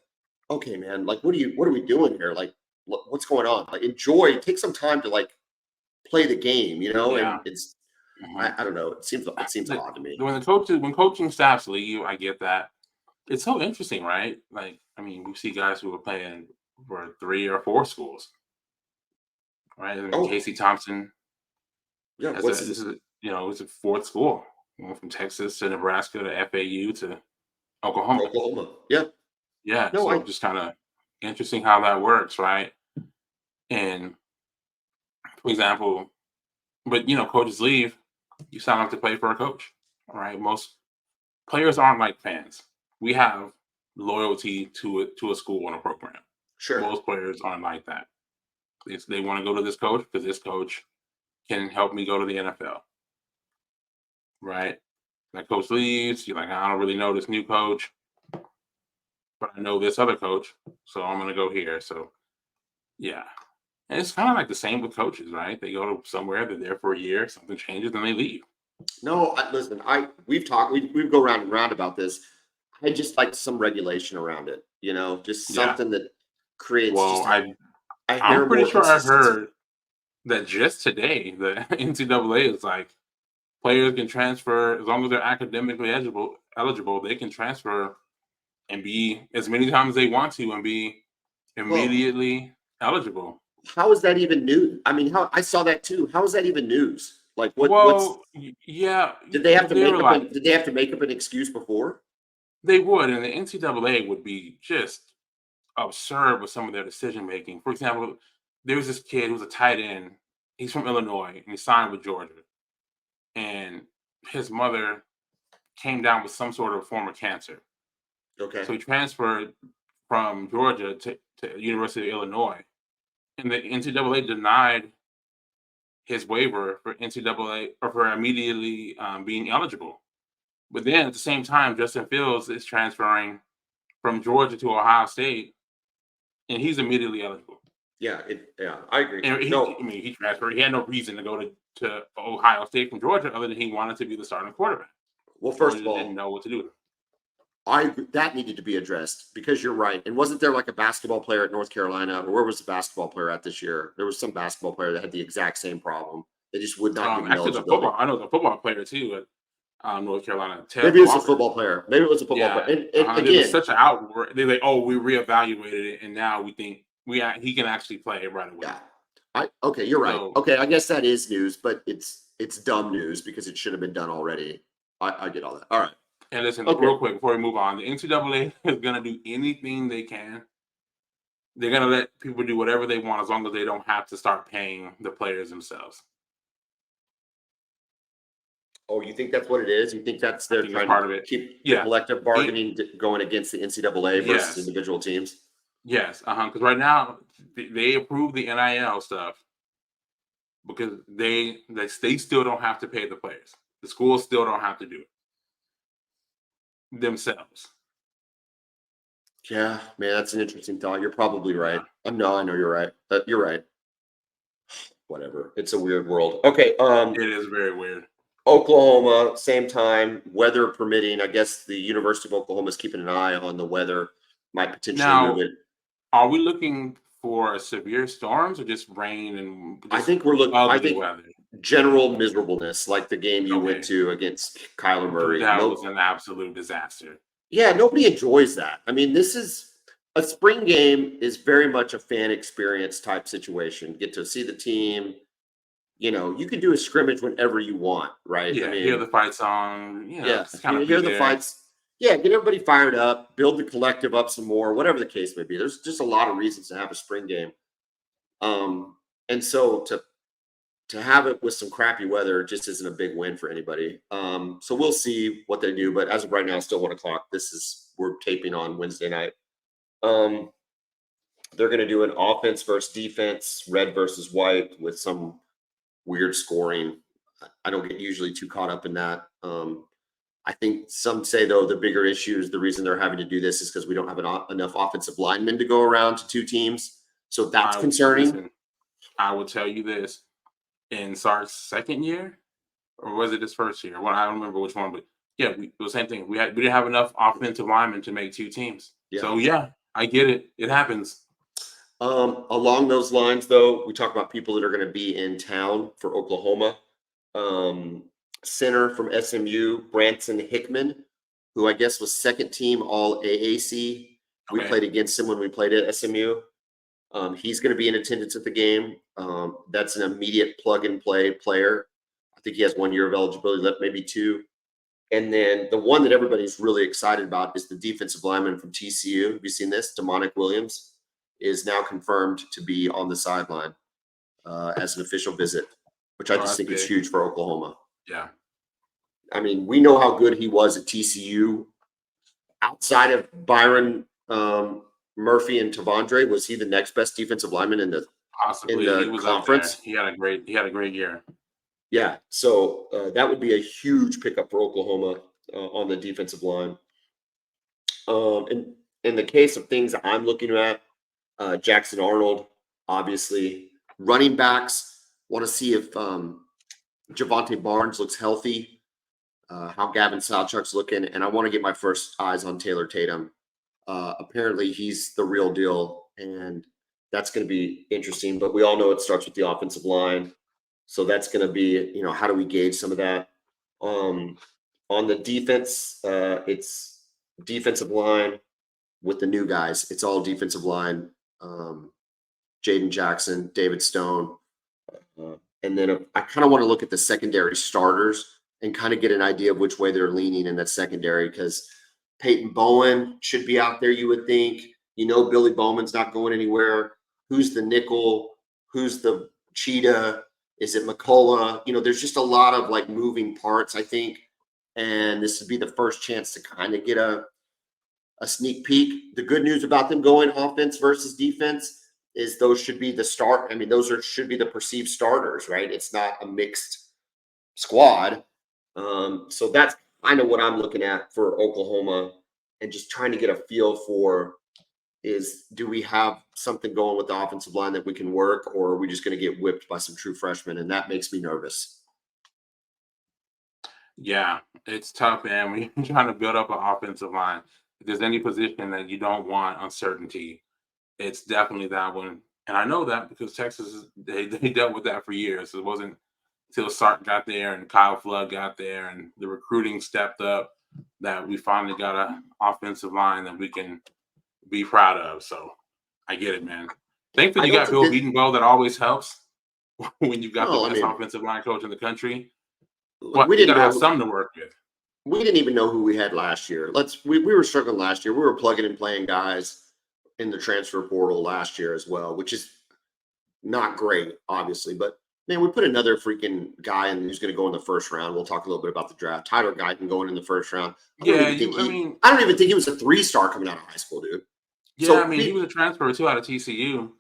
okay, man, like what are we doing here? Like what's going on? Like take some time to like play the game, Yeah. and it's Mhm. I don't know. It seems odd to me. When coaching staffs leave, I get that. It's so interesting, right? Like, I mean, we see guys who are playing for 3 or 4 schools, right? I mean, Oh, Casey Thompson yeah. it's a 4th school. From Texas to Nebraska to FAU to Oklahoma. Oklahoma? Yeah. Yeah, No, so just kind of interesting how that works, right? And for example, but coaches leave, you sign up to play for a coach, all right? Most players aren't like fans. We have loyalty to a school and a program. sure. Most players aren't like that. They want to go to this coach because this coach can help me go to the NFL, right? That coach leaves, you're like, I don't really know this new coach, but I know this other coach, so I'm gonna go here. So yeah. And it's kind of like the same with coaches, right? They go to somewhere, they're there for a year, something changes, then they leave. No, listen. We've talked. We go round and round about this. I just like some regulation around it. Just Yeah. something that creates Well, just I I'm hear pretty more sure I consistency. heard that just today the NCAA is like players can transfer as long as they're academically eligible, they can transfer and be as many times they want to and be Well, immediately eligible. how is that even news? I mean, how I saw that too. How is that even news? Like, what's Well, yeah, did they have but to they make were up? like Did they have to make up an excuse before? they would, and the NCAA would be just absurd with some of their decision making. For example, there was this kid who's a tight end. He's from Illinois and he signed with Georgia. And his mother came down with some sort of form of cancer. Okay. So he transferred from Georgia to University of Illinois. And the NCAA denied his waiver for NCAA or for immediately being eligible. But then at the same time, Justin Fields is transferring from Georgia to Ohio State, and he's immediately eligible. Yeah. I agree. And No. he transferred. He had no reason to go to Ohio State from Georgia other than he wanted to be the starting quarterback. Well, first of Georgia didn't all, know what to do with him. I agree, that needed to be addressed because you're right. And wasn't there like a basketball player at North Carolina, or where was the basketball player at this year? There was some basketball player that had the exact same problem. They just would not give him Actually, eligibility. I know the football player too at North Carolina. Ted Maybe it was a Walker. football player. Maybe it was a football Yeah, player. And it was again, such an outward. They're like, oh, we reevaluated it, and now we think he can actually play right away. yeah. Okay, you're right. So, Okay, I guess that is news, but it's dumb news because it should have been done already. I get all that. All right. and listen, Okay. real quick before we move on, the NCAA is gonna do anything they can. They're gonna let people do whatever they want as long as they don't have to start paying the players themselves. Oh, you think that's what it is? You think that's I they're think it's trying part to of it. keep the Yeah. collective bargaining going against the NCAA versus Yes. individual teams? Yes. Because right now they approve the NIL stuff because they still don't have to pay the players. The schools still don't have to do it themselves. Yeah, man, that's an interesting thought. You're probably right. Yeah. No, I know you're right. You're right. Whatever. It's a weird world. Okay. It is very weird. Oklahoma, same time, weather permitting. I guess the University of Oklahoma is keeping an eye on the weather. Might potentially move Now, it. are we looking for severe storms or just rain and I just think we're looking. I ugly think weather? general miserableness, like the game you went Okay. to against Kyler Murray. That No, was an absolute disaster. yeah, nobody enjoys that. I mean, this is a spring game is very much a fan experience type situation. Get to see the team. You can do a scrimmage whenever you want, right? I Yeah, hear mean, the fight song, yeah, just kind you of be hear the there. fights. Yeah, get everybody fired up, build the collective up some more, whatever the case may be. There's just a lot of reasons to have a spring game. And so to have it with some crappy weather just isn't a big win for anybody. So we'll see what they do. But as of right now, it's still 1 o'clock. We're taping on Wednesday night. They're going to do an offense versus defense, red versus white, with some weird scoring. I don't get usually too caught up in that. I think some say, though, the bigger issue is the reason they're having to do this is because we don't have enough offensive linemen to go around to 2 teams. So that's concerning. Listen, I will tell you this. In Sark's second year, or was it his first year? Well, I don't remember which one, but yeah, the same thing. We didn't have enough offensive linemen to make 2 teams. Yeah. So yeah, I get it. It happens. Along those lines, though, we talk about people that are going to be in town for Oklahoma. Center from SMU, Branson Hickman, who I guess was second team All AAC. We played against him when we played at SMU. He's going to be in attendance at the game. That's an immediate plug-and-play player. I think he has 1 year of eligibility left, maybe 2. And then the one that everybody's really excited about is the defensive lineman from TCU. Have you seen this? Demonic Williams is now confirmed to be on the sideline as an official visit, which I just think is huge for Oklahoma. Yeah. I mean, we know how good he was at TCU. Outside of Byron Murphy and Tavondre, was he the next best defensive lineman in the conference? He had a great year. Yeah, so that would be a huge pickup for Oklahoma on the defensive line. In the case of things that I'm looking at, Jackson Arnold, obviously. Running backs, want to see if Javonte Barnes looks healthy, how Gavin Sawchuk's looking, and I want to get my first eyes on Taylor Tatum. Apparently, he's the real deal, and that's going to be interesting. But we all know it starts with the offensive line. So that's going to be, how do we gauge some of that? On the defense, it's defensive line with the new guys. It's all defensive line. Jaden Jackson, David Stone. And then I kind of want to look at the secondary starters and kind of get an idea of which way they're leaning in that secondary, because Peyton Bowen should be out there, you would think. Billy Bowman's not going anywhere. Who's the nickel? Who's the cheetah? Is it McCullough? There's just a lot of moving parts, I think. And this would be the first chance to kind of get a sneak peek. The good news about them going offense versus defense is those should be the start. I mean, should be the perceived starters, right? It's not a mixed squad. So that's kind of what I'm looking at for Oklahoma, and just trying to get a feel for do we have something going with the offensive line that we can work, or are we just going to get whipped by some true freshmen? And that makes me nervous. Yeah, it's tough, man. When you're trying to build up an offensive line, if there's any position that you don't want uncertainty, it's definitely that one. And I know that because Texas, they dealt with that for years. It wasn't until Sark got there and Kyle Flood got there and the recruiting stepped up that we finally got an offensive line that we can be proud of. So I get it, man. Thankfully, you got Bill Beatonville. That always helps when you've got the best offensive line coach in the country. But we got to have something to work with. We didn't even know who we had last year. We were struggling last year. We were plugging and playing guys in the transfer portal last year as well, which is not great, obviously. But man, we put another freaking guy in who's going to go in the first round. We'll talk a little bit about the draft. Tyler Guyton going in the first round. I don't even think he was a 3-star coming out of high school, dude. Yeah, so he was a transfer too out of TCU.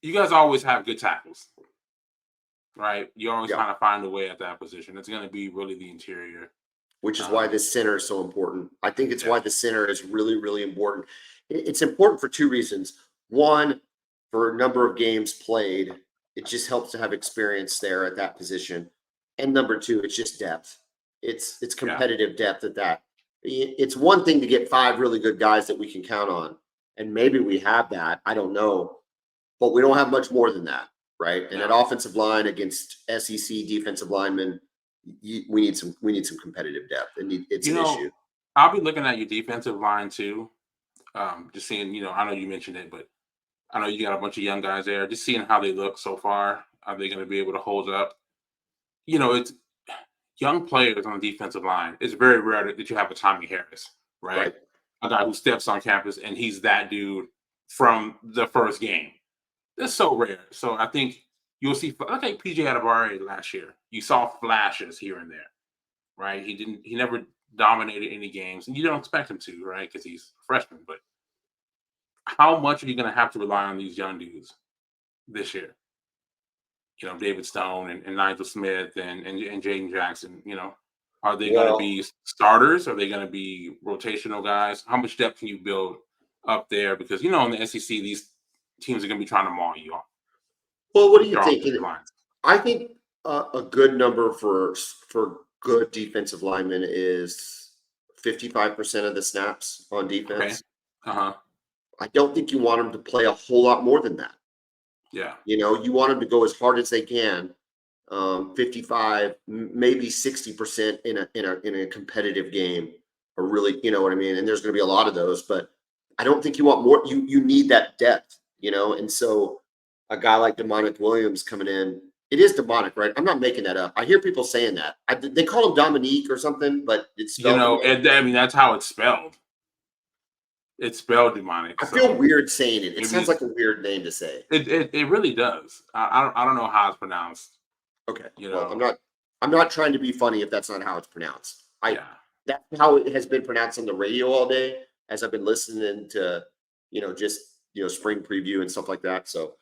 You guys always have good tackles, right? You always kind of find a way at that position. It's going to be really the interior. Which is why this center is so important. I think it's why the center is really, really important. It's important for 2 reasons. One, for a number of games played, it just helps to have experience there at that position. And number 2, it's just depth. It's competitive depth at that. It's one thing to get 5 really good guys that we can count on. And maybe we have that. I don't know. But we don't have much more than that, right? And at offensive line against SEC defensive linemen, we need some competitive depth, and it's an issue. I'll be looking at your defensive line too. Just seeing, I know you mentioned it, but I know you got a bunch of young guys there. Just seeing how they look so far. Are they going to be able to hold up? It's young players on the defensive line. It's very rare that you have a Tommy Harris, right? A guy who steps on campus and he's that dude from the first game. It's so rare. So I think you'll see, like PJ Adebawore last year. You saw flashes here and there, right? He never dominated any games, and you don't expect him to, right? Because he's a freshman. But how much are you going to have to rely on these young dudes this year? David Stone and Nigel Smith and Jaden Jackson. Are they going to Well, be starters? Are they going to be rotational guys? How much depth can you build up there? Because in the SEC, these teams are going to be trying to maul you off what do with you their think? offensive lines. I think a good number for good defensive linemen is 55% of the snaps on Okay. defense. Uh-huh. I don't think you want them to play a whole lot more than that. Yeah. You want them to go as hard as they can. 55, maybe 60% in a competitive game, or really, you know what I mean? And there's going to be a lot of those, but I don't think you want more. You need that depth, and so a guy like Demonic Williams coming in, it is demonic, right? I'm not making that up. I hear people saying that. They call him Dominique or something, but it's spelled. I mean, that's how it's spelled. It's spelled demonic. I feel weird saying it. It maybe sounds like a weird name to say. it really does. I don't know how it's pronounced. Okay. You Well, know. I'm not trying to be funny if that's not how it's pronounced. Yeah. That's how it has been pronounced on the radio all day as I've been listening to, just spring preview and stuff like that. So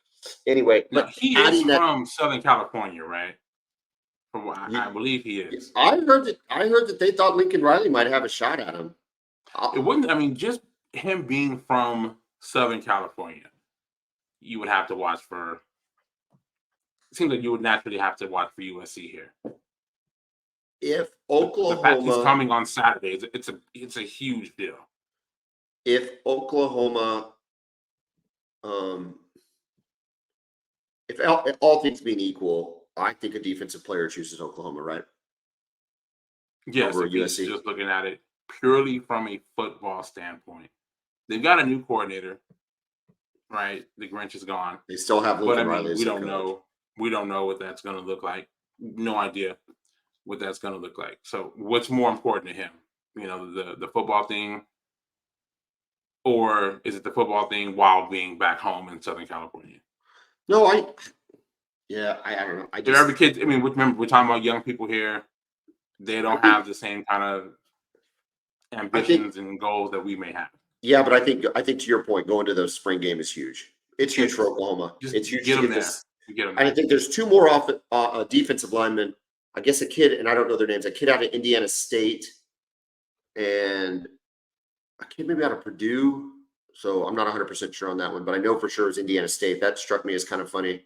anyway, Now, but he is adding that, from Southern California, right? From what I believe he is. I heard that they thought Lincoln Riley might have a shot at him. It wouldn't. I mean, just him being from Southern California, you would have to watch for. It seems like you would naturally have to watch for USC here. If The fact he's Oklahoma, coming on Saturday, it's a huge deal. if Oklahoma, if all things being equal, I think a defensive player chooses Oklahoma, right? Yes, Over if he's USC. just looking at it purely from a football standpoint. They've got a new coordinator, right? The Grinch is gone. They still have But I Lincoln Riley mean, as we their don't coach. know. We don't know what that's going to look like. No idea what that's going to look like. So, what's more important to him? The football thing, or is it the football thing while being back home in Southern California? No, I don't know. Every kid. I mean, remember we're talking about young people here. They don't have the same kind of ambitions and goals that we may have. Yeah, but I think to your point, going to the spring game is huge. It's huge for Oklahoma. It's huge get to them get there. this. Get them And I there. think there's two more defensive linemen. I guess a kid, and I don't know their names. A kid out of Indiana State, and a kid maybe out of Purdue. So I'm not 100% sure on that one, but I know for sure it's Indiana State. That struck me as kind of funny.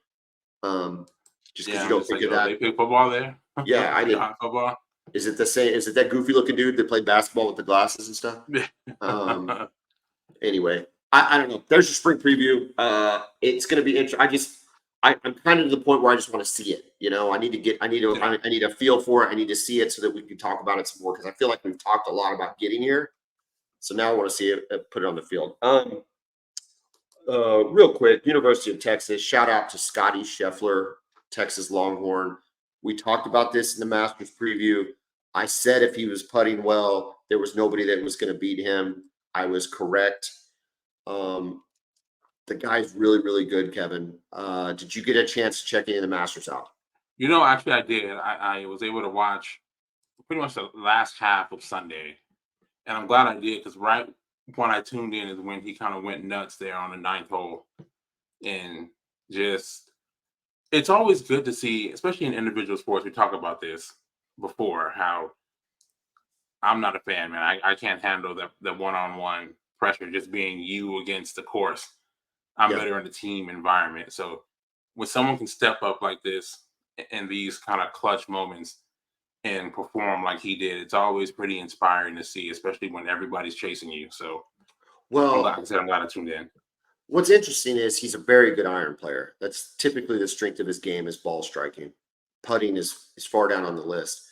Just because you don't think of that. They play football there. Yeah, I did. Football. Is it the same? Is it that goofy looking dude that played basketball with the glasses and stuff? Anyway, I don't know. There's a spring preview. It's going to be interesting. I'm kind of to the point where I just want to see it. I need a feel for it. I need to see it so that we can talk about it some more, because I feel like we've talked a lot about getting here. So now I want to see it, put it on the field. Real quick, University of Texas, shout out to Scotty Scheffler, Texas Longhorn. We talked about this in the Masters preview. I said if he was putting well, there was nobody that was going to beat him. I was correct. The guy's really, really good, Kevin. Did you get a chance to check any of the Masters out? Actually, I did. I was able to watch pretty much the last half of Sunday, and I'm glad I did, because right when I tuned in is when he kind of went nuts there on the ninth hole, and just it's always good to see, especially in individual sports. We talk about this before, how I'm not a fan, man. I can't handle the one-on-one pressure, just being you against the course. I'm better in the team environment. So when someone can step up like this in these kind of clutch moments and perform like he did, it's always pretty inspiring to see, especially when everybody's chasing you. So, I'm glad I tuned in. What's interesting is he's a very good iron player. That's typically the strength of his game, is ball striking. Putting is far down on the list.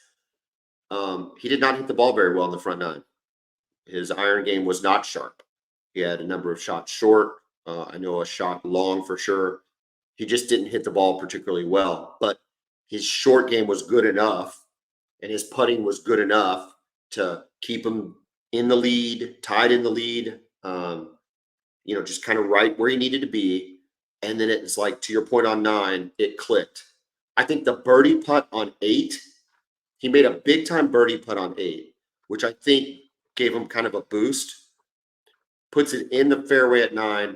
He did not hit the ball very well in the front nine. His iron game was not sharp. He had a number of shots short. I know a shot long for sure. He just didn't hit the ball particularly well, but his short game was good enough, and his putting was good enough to keep him in the lead, tied in the lead, just kind of right where he needed to be. And then it's like, to your point on 9, it clicked. I think the birdie putt on 8, he made a big time birdie putt on 8, which I think gave him kind of a boost. Puts it in the fairway at 9,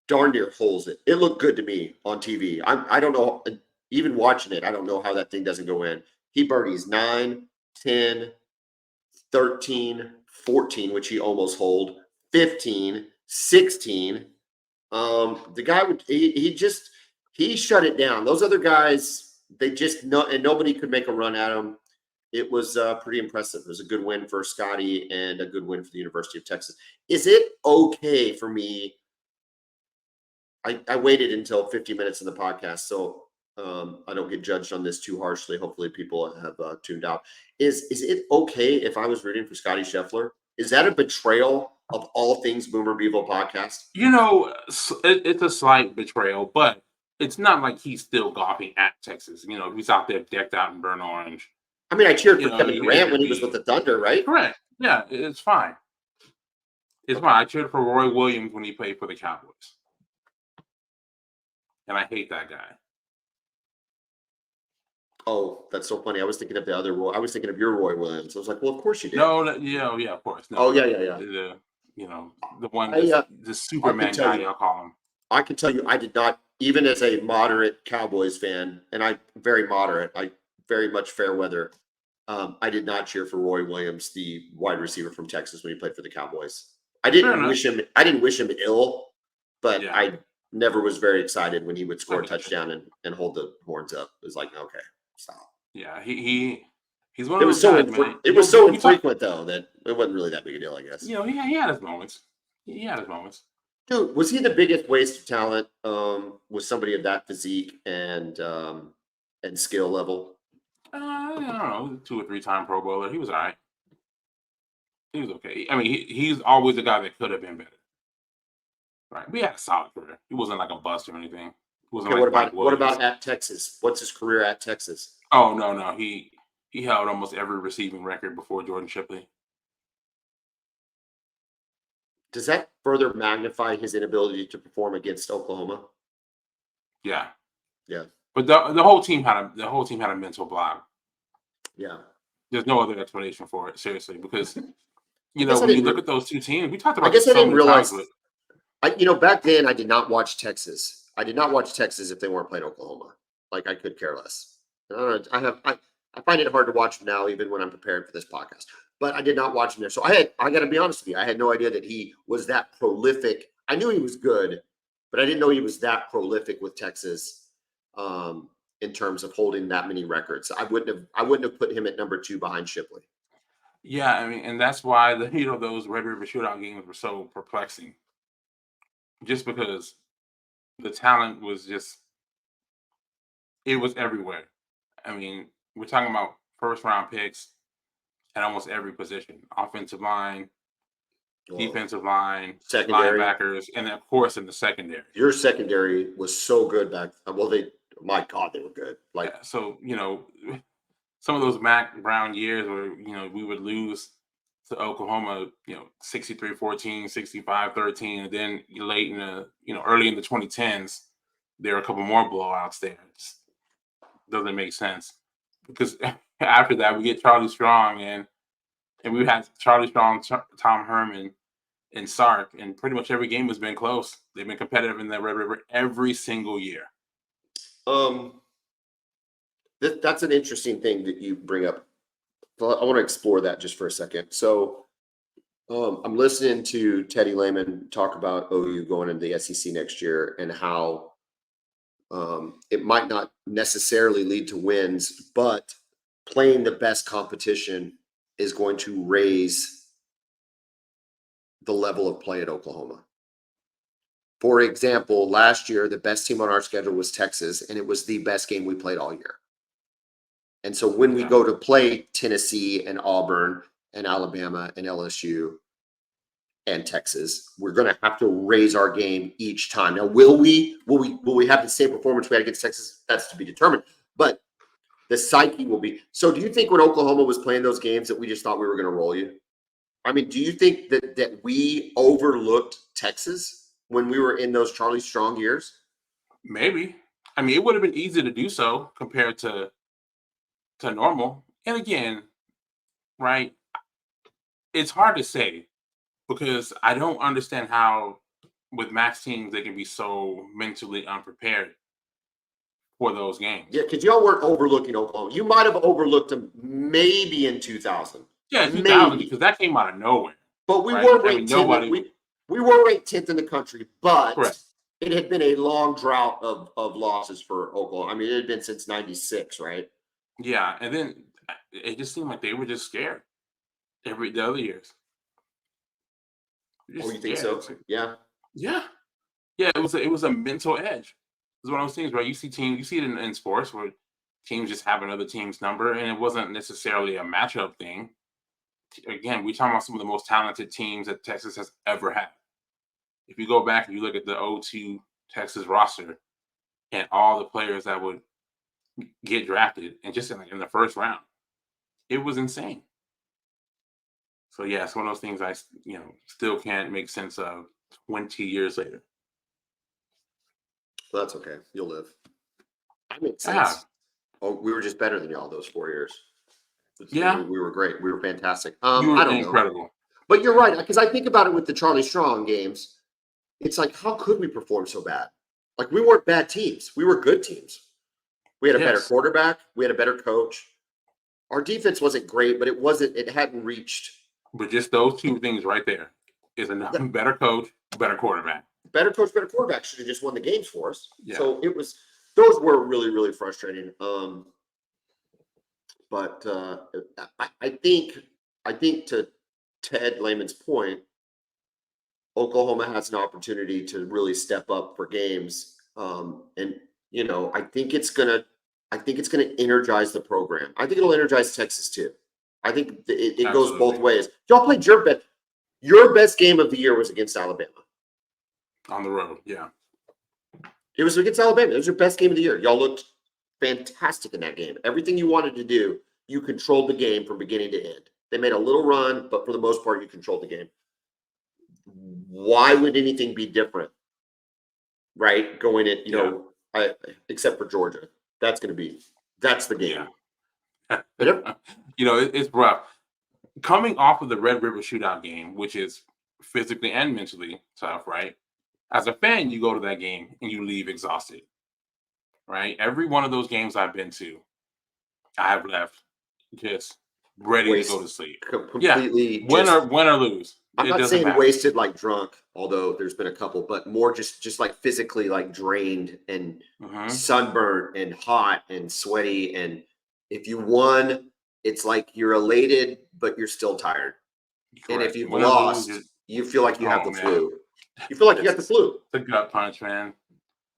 darn near holes it. It looked good to me on TV. I don't know, even watching it, I don't know how that thing doesn't go in. He birdies 9, 10, 13, 14, which he almost holed, 15, 16. The guy he shut it down. Those other guys, they just and nobody could make a run at him. It was pretty impressive. It was a good win for Scotty and a good win for the University of Texas. Is it okay for me? I waited until 50 minutes in the podcast, so I don't get judged on this too harshly. Hopefully people have tuned out. Is it okay if I was rooting for Scotty Scheffler? Is that a betrayal of all things Boomer Bevo Podcast? It's a slight betrayal, but it's not like he's still golfing at Texas. He's out there decked out in burnt orange. I mean, I cheered for Kevin Durant when he was with the Thunder, right? Correct. Yeah, it's fine. It's fine. I cheered for Roy Williams when he played for the Cowboys. And I hate that guy. Oh, that's so funny. I was thinking of the other Roy. I was thinking of your Roy Williams. I was like, well, of course you did. Yeah, of course. No, oh, yeah. The one, the Superman guy, I'll call him. I can tell you, I did not, even as a moderate Cowboys fan, and I'm very moderate, I very much fair weather. I did not cheer for Roy Williams, the wide receiver from Texas, when he played for the Cowboys. I didn't wish him ill, but yeah. I never was very excited when he would score a touchdown and hold the horns up. It was like, okay, stop. Yeah, he's one of those guys, it was so infrequent though that it wasn't really that big a deal, I guess. He had his moments. Dude, was he the biggest waste of talent with somebody of that physique and skill level? I don't know, 2 or 3 time Pro Bowler. He was all right. He was okay. I mean, he's always the guy that could have been better. Right. We had a solid career. He wasn't like a bust or anything. Okay, what about at Texas? What's his career at Texas? Oh, no. He held almost every receiving record before Jordan Shipley. Does that further magnify his inability to perform against Oklahoma? Yeah. Yeah. But the whole team had a mental block. Yeah. There's no other explanation for it, seriously, because when you look at those two teams, we talked about. I guess I didn't realize. Back then I did not watch Texas. I did not watch Texas if they weren't playing Oklahoma. Like, I could care less. I find it hard to watch them now, even when I'm preparing for this podcast. But I did not watch him there. So I got to be honest with you. I had no idea that he was that prolific. I knew he was good, but I didn't know he was that prolific with Texas in terms of holding that many records. I wouldn't have put him at number 2 behind Shipley. Yeah, I mean, and that's why those Red River Shootout games were so perplexing. Just because the talent was it was everywhere. I mean, we're talking about first round picks at almost every position: offensive line, defensive line, secondary, linebackers, and of course in the secondary. Your secondary was so good back. Well, my God, they were good. So some of those Mac Brown years where we would lose to Oklahoma, 63-14, 65-13, and then late in the early in the 2010s, there are a couple more blowouts there. It just doesn't make sense, because after that we get Charlie Strong and we've had Charlie Strong, Tom Herman, and Sark, and pretty much every game has been close. They've been competitive in the Red River every single year. That's an interesting thing that you bring up. I want to explore that just for a second. So I'm listening to Teddy Lehman talk about OU going into the SEC next year and how it might not necessarily lead to wins, but playing the best competition is going to raise the level of play at Oklahoma. For example, last year, the best team on our schedule was Texas, and it was the best game we played all year. And so when we go to play Tennessee and Auburn and Alabama and LSU and Texas, we're going to have to raise our game each time. Now, will we have the same performance we had against Texas? That's to be determined. But the psyche will be. So do you think when Oklahoma was playing those games that we just thought we were going to roll you? I mean, do you think that we overlooked Texas? when we were in those Charlie Strong years? Maybe. I mean, it would have been easy to do so compared to normal. And again, right? It's hard to say because I don't understand how with max teams they can be so mentally unprepared for those games. Yeah, because y'all weren't overlooking Oklahoma. You might have overlooked them maybe in 2000. Yeah, 2000 Maybe. because that came out of nowhere. But we Right? were I mean, ranked 10th. nobody. We were ranked 10th in the country, but Correct. it had been a long drought of losses for Oklahoma. I mean, it had been since 96, right? Yeah, and then it just seemed like they were just scared the other years. Oh, you think so? Yeah. Yeah. Yeah, it was a mental edge. It's one of those things where you see it in sports where teams just have another team's number, and it wasn't necessarily a matchup thing. Again, we're talking about some of the most talented teams that Texas has ever had. If you go back and you look at the 02 Texas roster and all the players that would get drafted, and just in the first round, it was insane. So yeah, it's one of those things I still can't make sense of 20 years later. Well, that's okay. You'll live. That makes sense. Yeah. Oh, we were just better than y'all those 4 years. Yeah. We were great. We were fantastic. You were I don't know. incredible. But you're right, because I think about it with the Charlie Strong games. It's like, how could we perform so bad? Like, we weren't bad teams. We were good teams. We had a better quarterback. We had a better coach. Our defense wasn't great, but it hadn't reached. But just those two things right there is enough. Better coach, better quarterback. Better coach, better quarterback should have just won the games for us. Yeah. So those were really, really frustrating. But I think to Ted Lehman's point, Oklahoma has an opportunity to really step up for games. And I think it's gonna energize the program. I think it'll energize Texas too. I think it goes both ways. Y'all played your best game of the year was against Alabama. On the road, yeah. It was against Alabama. It was your best game of the year. Y'all looked fantastic in that game. Everything you wanted to do, you controlled the game from beginning to end. They made a little run, but for the most part, you controlled the game. Why would anything be different? Right? Going in, except for Georgia. That's the game. Yeah. It's rough. Coming off of the Red River Shootout game, which is physically and mentally tough, right? As a fan, you go to that game and you leave exhausted, right? Every one of those games I've been to, I have left just ready to go to sleep. Completely. Win or lose. I'm not saying wasted like drunk, although there's been a couple, but more just like physically like drained and sunburned and hot and sweaty. And if you won, it's like you're elated, but you're still tired. Correct. And if you've lost, you feel like you have the flu. You feel like you got the flu. The gut punch, man.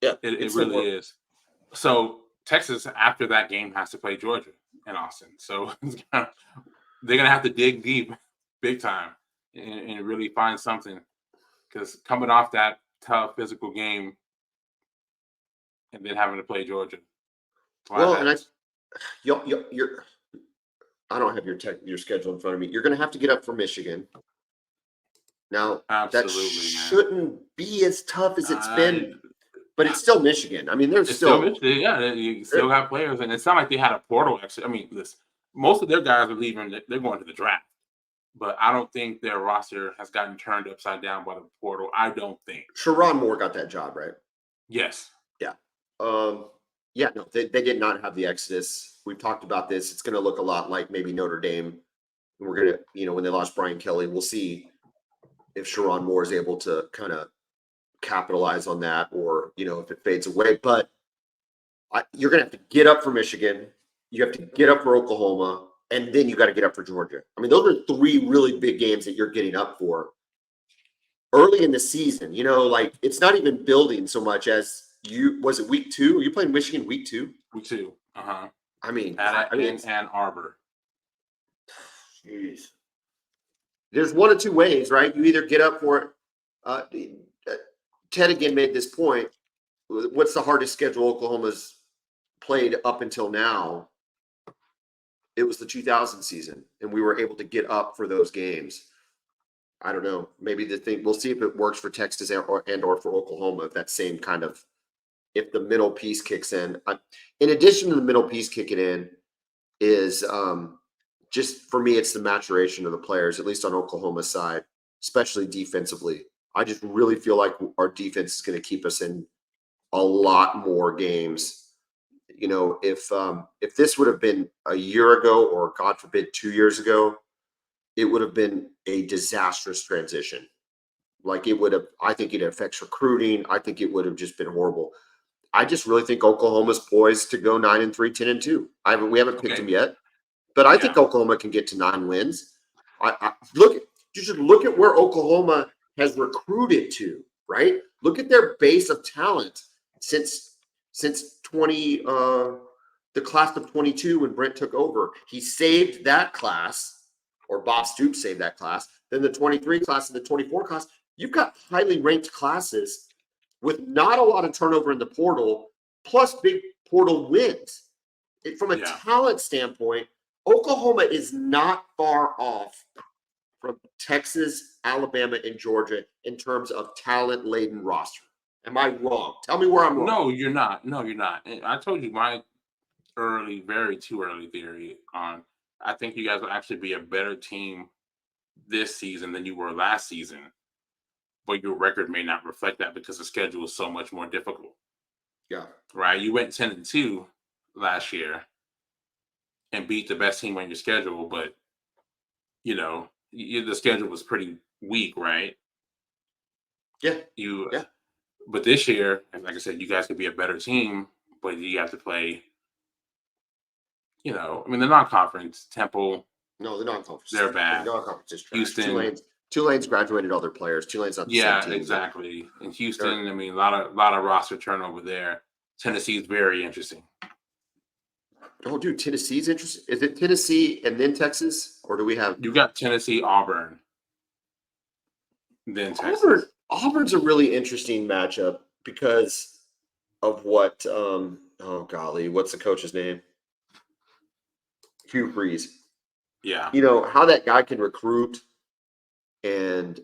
Yeah. It really is. So Texas, after that game, has to play Georgia in Austin. So they're going to have to dig deep big time and really find something. Because coming off that tough physical game and then having to play Georgia. Well, and I don't have your schedule in front of me. You're going to have to get up for Michigan. Now, absolutely, that shouldn't be as tough as it's been, but it's still Michigan. I mean, there's still Michigan. Yeah, you still got players, and it's not like they had a portal. Actually, I mean, listen, most of their guys are leaving. They're going to the draft, but I don't think their roster has gotten turned upside down by the portal. I don't think. Sharon Moore got that job, right? Yes. Yeah. Yeah. No, they did not have the exodus. We've talked about this. It's going to look a lot like maybe Notre Dame. We're going to, when they lost Brian Kelly, we'll see if Sharon Moore is able to kind of capitalize on that, or if it fades away. But you're going to have to get up for Michigan. You have to get up for Oklahoma, and then you got to get up for Georgia. I mean, those are three really big games that you're getting up for early in the season. Like it's not even building so much as was it week 2? Are you playing Michigan week 2? Week 2. I mean, Ann Arbor. Jeez. There's one of two ways, right? You either get up for it. Ted again made this point. What's the hardest schedule Oklahoma's played up until now? It was the 2000 season, and we were able to get up for those games. I don't know. Maybe the thing we'll see if it works for Texas and or for Oklahoma. If that same kind of if the middle piece kicks in. In addition to the middle piece kicking in, is just for me, it's the maturation of the players, at least on Oklahoma's side, especially defensively. I just really feel like our defense is going to keep us in a lot more games. You know, if this would have been a year ago, or God forbid 2 years ago, it would have been a disastrous transition. Like it would have, I think it affects recruiting. I think it would have just been horrible. I just really think Oklahoma's poised to go 9-3, 10-2. We haven't picked them Okay. yet, but I think Yeah. Oklahoma can get to 9 wins. You should look at where Oklahoma has recruited to, right? Look at their base of talent since 20 the class of 22 when Brent took over. He saved that class, or Bob Stoops saved that class. Then the 23 class and the 24 class. You've got highly ranked classes with not a lot of turnover in the portal, plus big portal wins. From a talent standpoint, Oklahoma is not far off from Texas, Alabama, and Georgia in terms of talent-laden roster. Am I wrong? Tell me where I'm wrong. No, you're not. No, you're not. And I told you my very too early theory on. I think you guys will actually be a better team this season than you were last season, but your record may not reflect that because the schedule is so much more difficult. Yeah. Right. You went 10-2 last year and beat the best team on your schedule, but the schedule was pretty weak, right? Yeah. But this year, like I said, you guys could be a better team, but you have to play. The non-conference Temple. No, the non-conference. They're bad. The non-conference is trash. Houston. Tulane's graduated all their players. Tulane's not the same team. Yeah, exactly. In Houston, a lot of roster turnover there. Tennessee is very interesting. Oh, dude, Tennessee's interesting. Is it Tennessee and then Texas, or do we have? You got Tennessee, Auburn, then Texas. Auburn's a really interesting matchup because of what? Oh golly, what's the coach's name? Hugh Freeze. Yeah. You know how that guy can recruit, and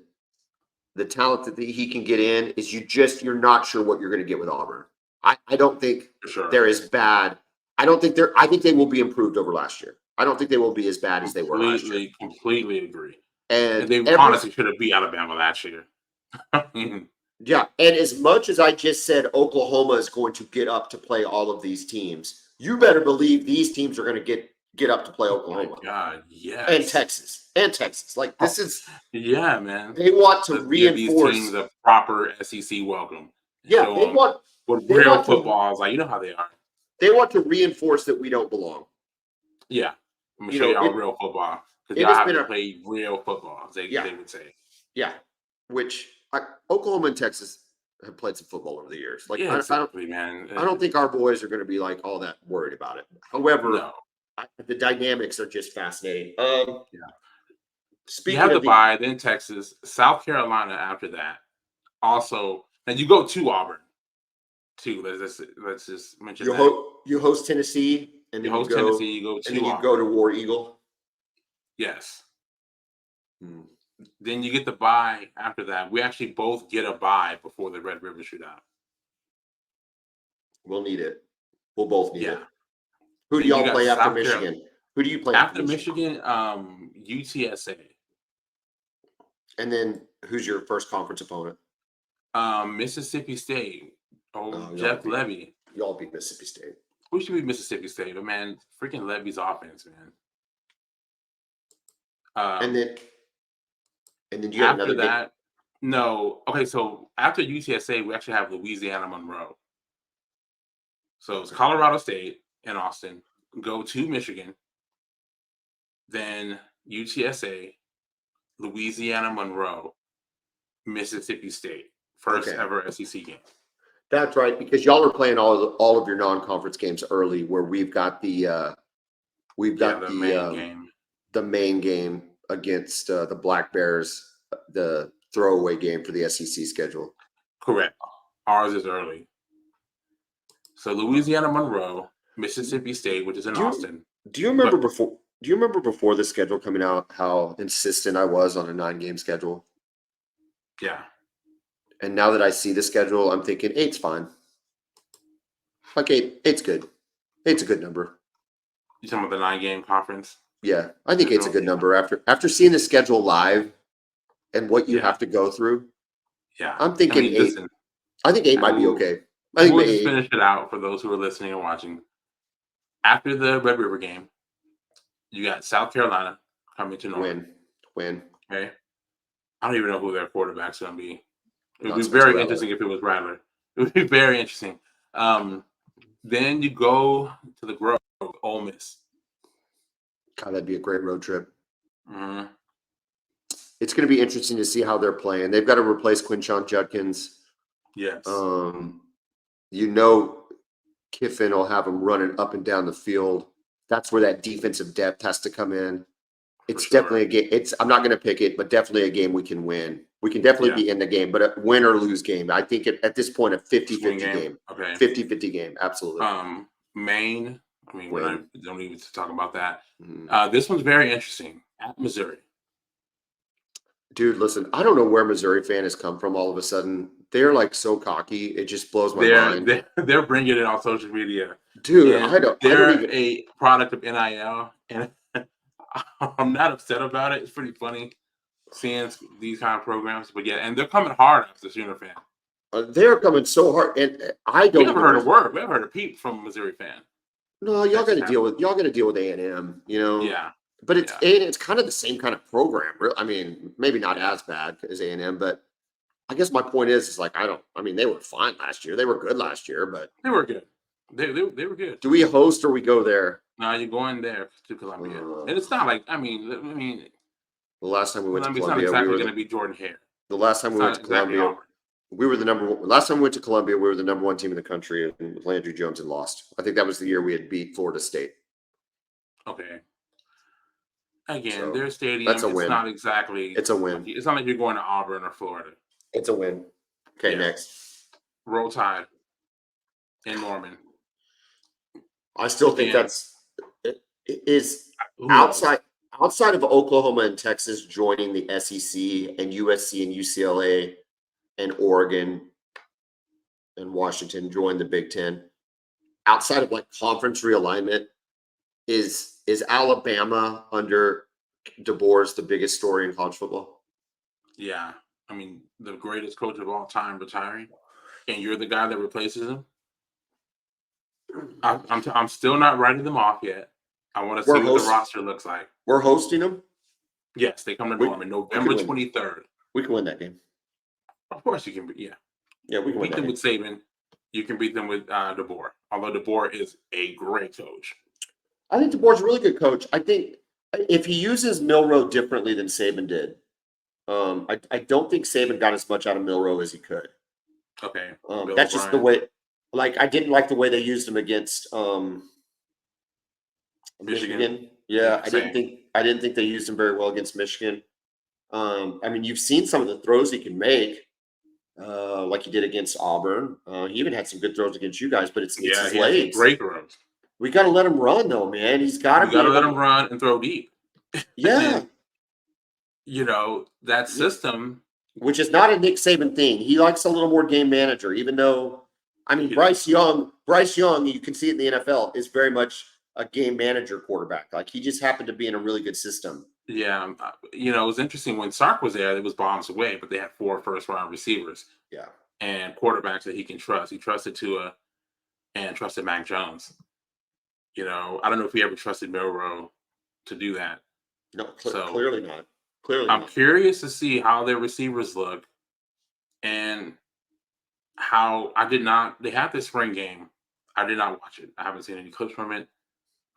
the talent that he can get in is you're not sure what you're going to get with Auburn. I don't think they're as bad. I think they will be improved over last year. I don't think they will be as bad as they were last year. Completely agree. And they honestly should have beat Alabama last year. Yeah, and as much as I just said Oklahoma is going to get up to play all of these teams, you better believe these teams are going to get up to play Oklahoma. Oh my God, yes. And Texas. Like this is yeah, man. They want to reinforce these teams a proper SEC welcome. Yeah, they want what real football is like. You know how they are. They want to reinforce that we don't belong. Yeah, I'm gonna show you all real football because y'all have to play real football. They would say. Yeah, which Oklahoma and Texas have played some football over the years. Like exactly, man. I don't think our boys are going to be like all that worried about it. However, the dynamics are just fascinating. Speaking you have to bye, then Texas, South Carolina after that. Also, and you go to Auburn. Too. Let's just mention you host Tennessee, and then you go Tennessee. You go to and then you go to War Eagle. Yes. Then you get the bye after that. We actually both get a bye before the Red River Shootout. We'll need it. We'll both need it. Who do y'all play after Michigan? Who do you play after Michigan? UTSA. And then who's your first conference opponent? Mississippi State. Jeff Levy. Y'all beat Mississippi State. We should beat Mississippi State, but man, freaking Levy's offense, man. And then you have after that. No, okay. So after UTSA, we actually have Louisiana Monroe. So it's Colorado State and Austin. Go to Michigan. Then UTSA, Louisiana Monroe, Mississippi State. First ever SEC game. That's right, because y'all are playing all of your non-conference games early, where we've got the main game against the Black Bears, the throwaway game for the SEC schedule. Correct. Ours is early. So Louisiana Monroe, Mississippi State, which is in Austin. Do you remember before Do you remember before the schedule coming out how insistent I was on a 9-game schedule? Yeah. And now that I see the schedule, I'm thinking eight's fine. Like eight's good. Eight's a good number. You talking about the 9-game conference? Yeah, I think eight's a good Yeah. number after seeing the schedule live and what you Yeah. have to go through. Yeah. I'm thinking eight. Listen, I think eight might be okay. I think we'll just eight. finish it out for those who are listening and watching. After the Red River game, you got South Carolina coming to Norman. Win. Okay. I don't even know who their quarterback's going to be. It would Not be Spencer very Rattler. interesting if it was Rattler. It would be very interesting. Then you go to the Grove, Ole Miss. God, that'd be a great road trip. Mm-hmm. It's going to be interesting to see how they're playing. They've got to replace Quinshon Judkins. Yes. Kiffin will have them running up and down the field. That's where that defensive depth has to come in. It's definitely a game. I'm not going to pick it, but definitely a game we can win. We can definitely be in the game, but a win or lose game. I think at this point, a 50-50 game. Okay. 50-50 game. Absolutely. Maine. We don't need to talk about that. Mm. This one's very interesting. At Missouri. Dude, listen, I don't know where Missouri fan has come from all of a sudden. They're like so cocky. It just blows my mind. They're bringing it on social media. Dude, they're a product of NIL, and I'm not upset about it. It's pretty funny seeing these kind of programs, but yeah, and they're coming hard after Sooner fan. They're coming so hard, and I don't. We haven't heard a word. We haven't heard a peep from a Missouri fan. No, y'all got to deal with A&M. You know. Yeah. But it's kind of the same kind of program. I mean, maybe not as bad as A&M, but I guess my point is like they were fine last year. They were good last year, but they were good. They were good. Do we host or we go there? No, you're going there to Columbia, and it's not like I mean. The last time we went to Columbia, Columbia, it's not exactly going to be Jordan Hare. The last time we went to Columbia, we were the number one. Last time we went to Columbia, we were the number one team in the country, and Landry Jones had lost. I think that was the year we had beat Florida State. Okay. Again, their stadium. It's win. Not exactly. It's a win. It's not like you're going to Auburn or Florida. It's a win. Okay, next. Roll Tide in Norman. I still think it is outside of Oklahoma and Texas joining the SEC and USC and UCLA and Oregon and Washington join the Big Ten. Outside of like conference realignment, is Alabama under DeBoer the biggest story in college football? Yeah. I mean, the greatest coach of all time retiring, and you're the guy that replaces him. I'm still not writing them off yet. I want to see what the roster looks like. We're hosting them? Yes, they come to Norman November 23rd. We can win that game. Of course you can. Yeah, we can beat them with Saban. You can beat them with DeBoer. Although DeBoer is a great coach. I think DeBoer's a really good coach. I think if he uses Milroe differently than Saban did, I don't think Saban got as much out of Milroe as he could. Okay. That's just the way. Like I didn't like the way they used him against Michigan. Yeah, I didn't think they used him very well against Michigan. I mean, you've seen some of the throws he can make, like he did against Auburn. He even had some good throws against you guys, but it's his legs. Great throws. We got to let him run, though, man. He's got to. Got to let him run and throw deep. Yeah. That system, which is not a Nick Saban thing. He likes a little more game manager, even though, I mean, Bryce Young, you can see it in the NFL, is very much a game manager quarterback. Like he just happened to be in a really good system. Yeah. It was interesting when Sark was there, it was bombs away, but they had 4 first-round receivers. Yeah. And quarterbacks that he can trust. He trusted Tua and trusted Mac Jones. I don't know if he ever trusted Milroe to do that. No, clearly not. I'm curious to see how their receivers look and how they had this spring game. I did not watch it. I haven't seen any clips from it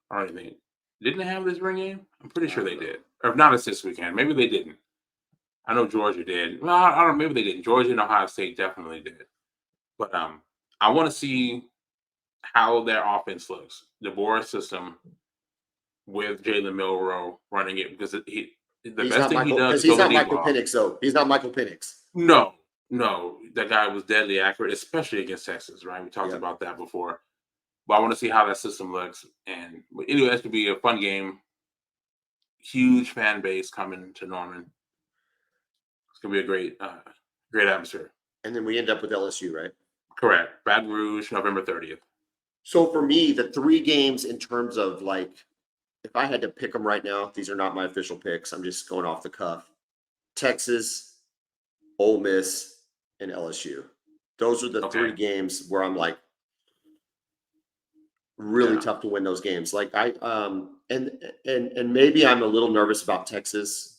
or anything. Didn't they have this spring game? I'm pretty sure they did. Or if not, it's this weekend. Maybe they didn't. I know Georgia did. Well, I don't know. Maybe they didn't. Georgia and Ohio State definitely did. But I want to see how their offense looks. The DeBoer system with Jalen Milroe running it because he's not Michael Penix, though. He's not Michael Penix. No, that guy was deadly accurate, especially against Texas, right? We talked about that before. But I want to see how that system looks. And anyway, that should be a fun game. huge fan base coming to Norman. It's gonna be a great atmosphere. And then we end up with LSU, right? Correct. Baton Rouge, November 30th. So for me, the 3 games in terms of like, if I had to pick them right now, these are not my official picks. I'm just going off the cuff. Texas, Ole Miss, and LSU. Those are the 3 games where I'm like, really tough to win those games. Like and maybe I'm a little nervous about Texas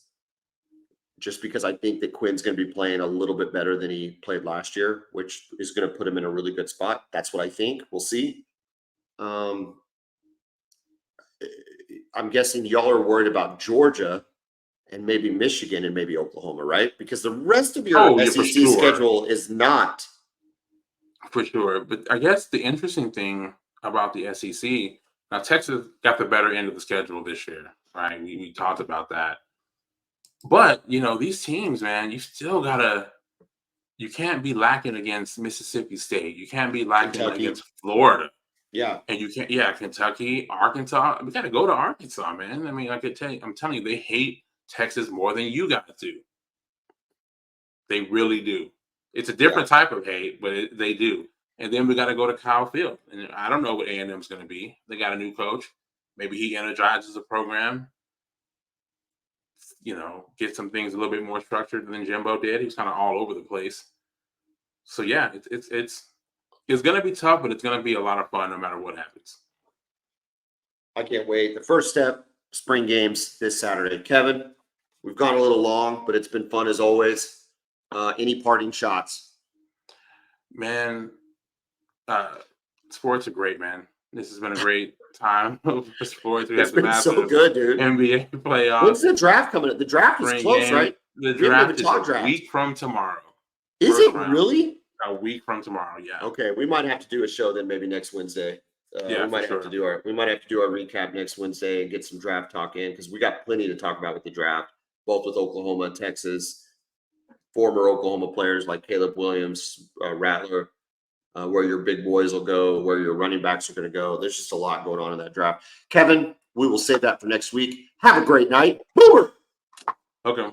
just because I think that Quinn's going to be playing a little bit better than he played last year, which is going to put him in a really good spot. That's what I think. We'll see. I'm guessing y'all are worried about Georgia and maybe Michigan and maybe Oklahoma, right? Because the rest of your SEC schedule is not. For sure. But I guess the interesting thing about the SEC, now Texas got the better end of the schedule this year, right? We talked about that. But, these teams, man, you can't be lacking against Mississippi State. You can't be lacking against Florida. Yeah. And you can't, Kentucky, Arkansas. We got to go to Arkansas, man. I mean, I'm telling you, they hate Texas more than you guys do. They really do. It's a different type of hate, but they do. And then we got to go to Kyle Field. And I don't know what A&M's going to be. They got a new coach. Maybe he energizes the program. Get some things a little bit more structured than Jimbo did. He was kind of all over the place. So yeah, it's going to be tough, but it's going to be a lot of fun no matter what happens. I can't wait. The first step, spring games this Saturday. Kevin, we've gone a little long, but it's been fun as always. Any parting shots? Man, sports are great, man. This has been a great time for sports. It's been so good, dude. NBA playoffs. When's the draft coming up? The draft is close, right? The draft is a week from tomorrow. Is it really? A week from tomorrow, yeah. Okay, we might have to do a show then maybe next Wednesday. We might have to do our recap next Wednesday and get some draft talk in because we got plenty to talk about with the draft, both with Oklahoma and Texas, former Oklahoma players like Caleb Williams, Rattler, where your big boys will go, where your running backs are going to go. There's just a lot going on in that draft. Kevin, we will save that for next week. Have a great night. Boomer! Okay.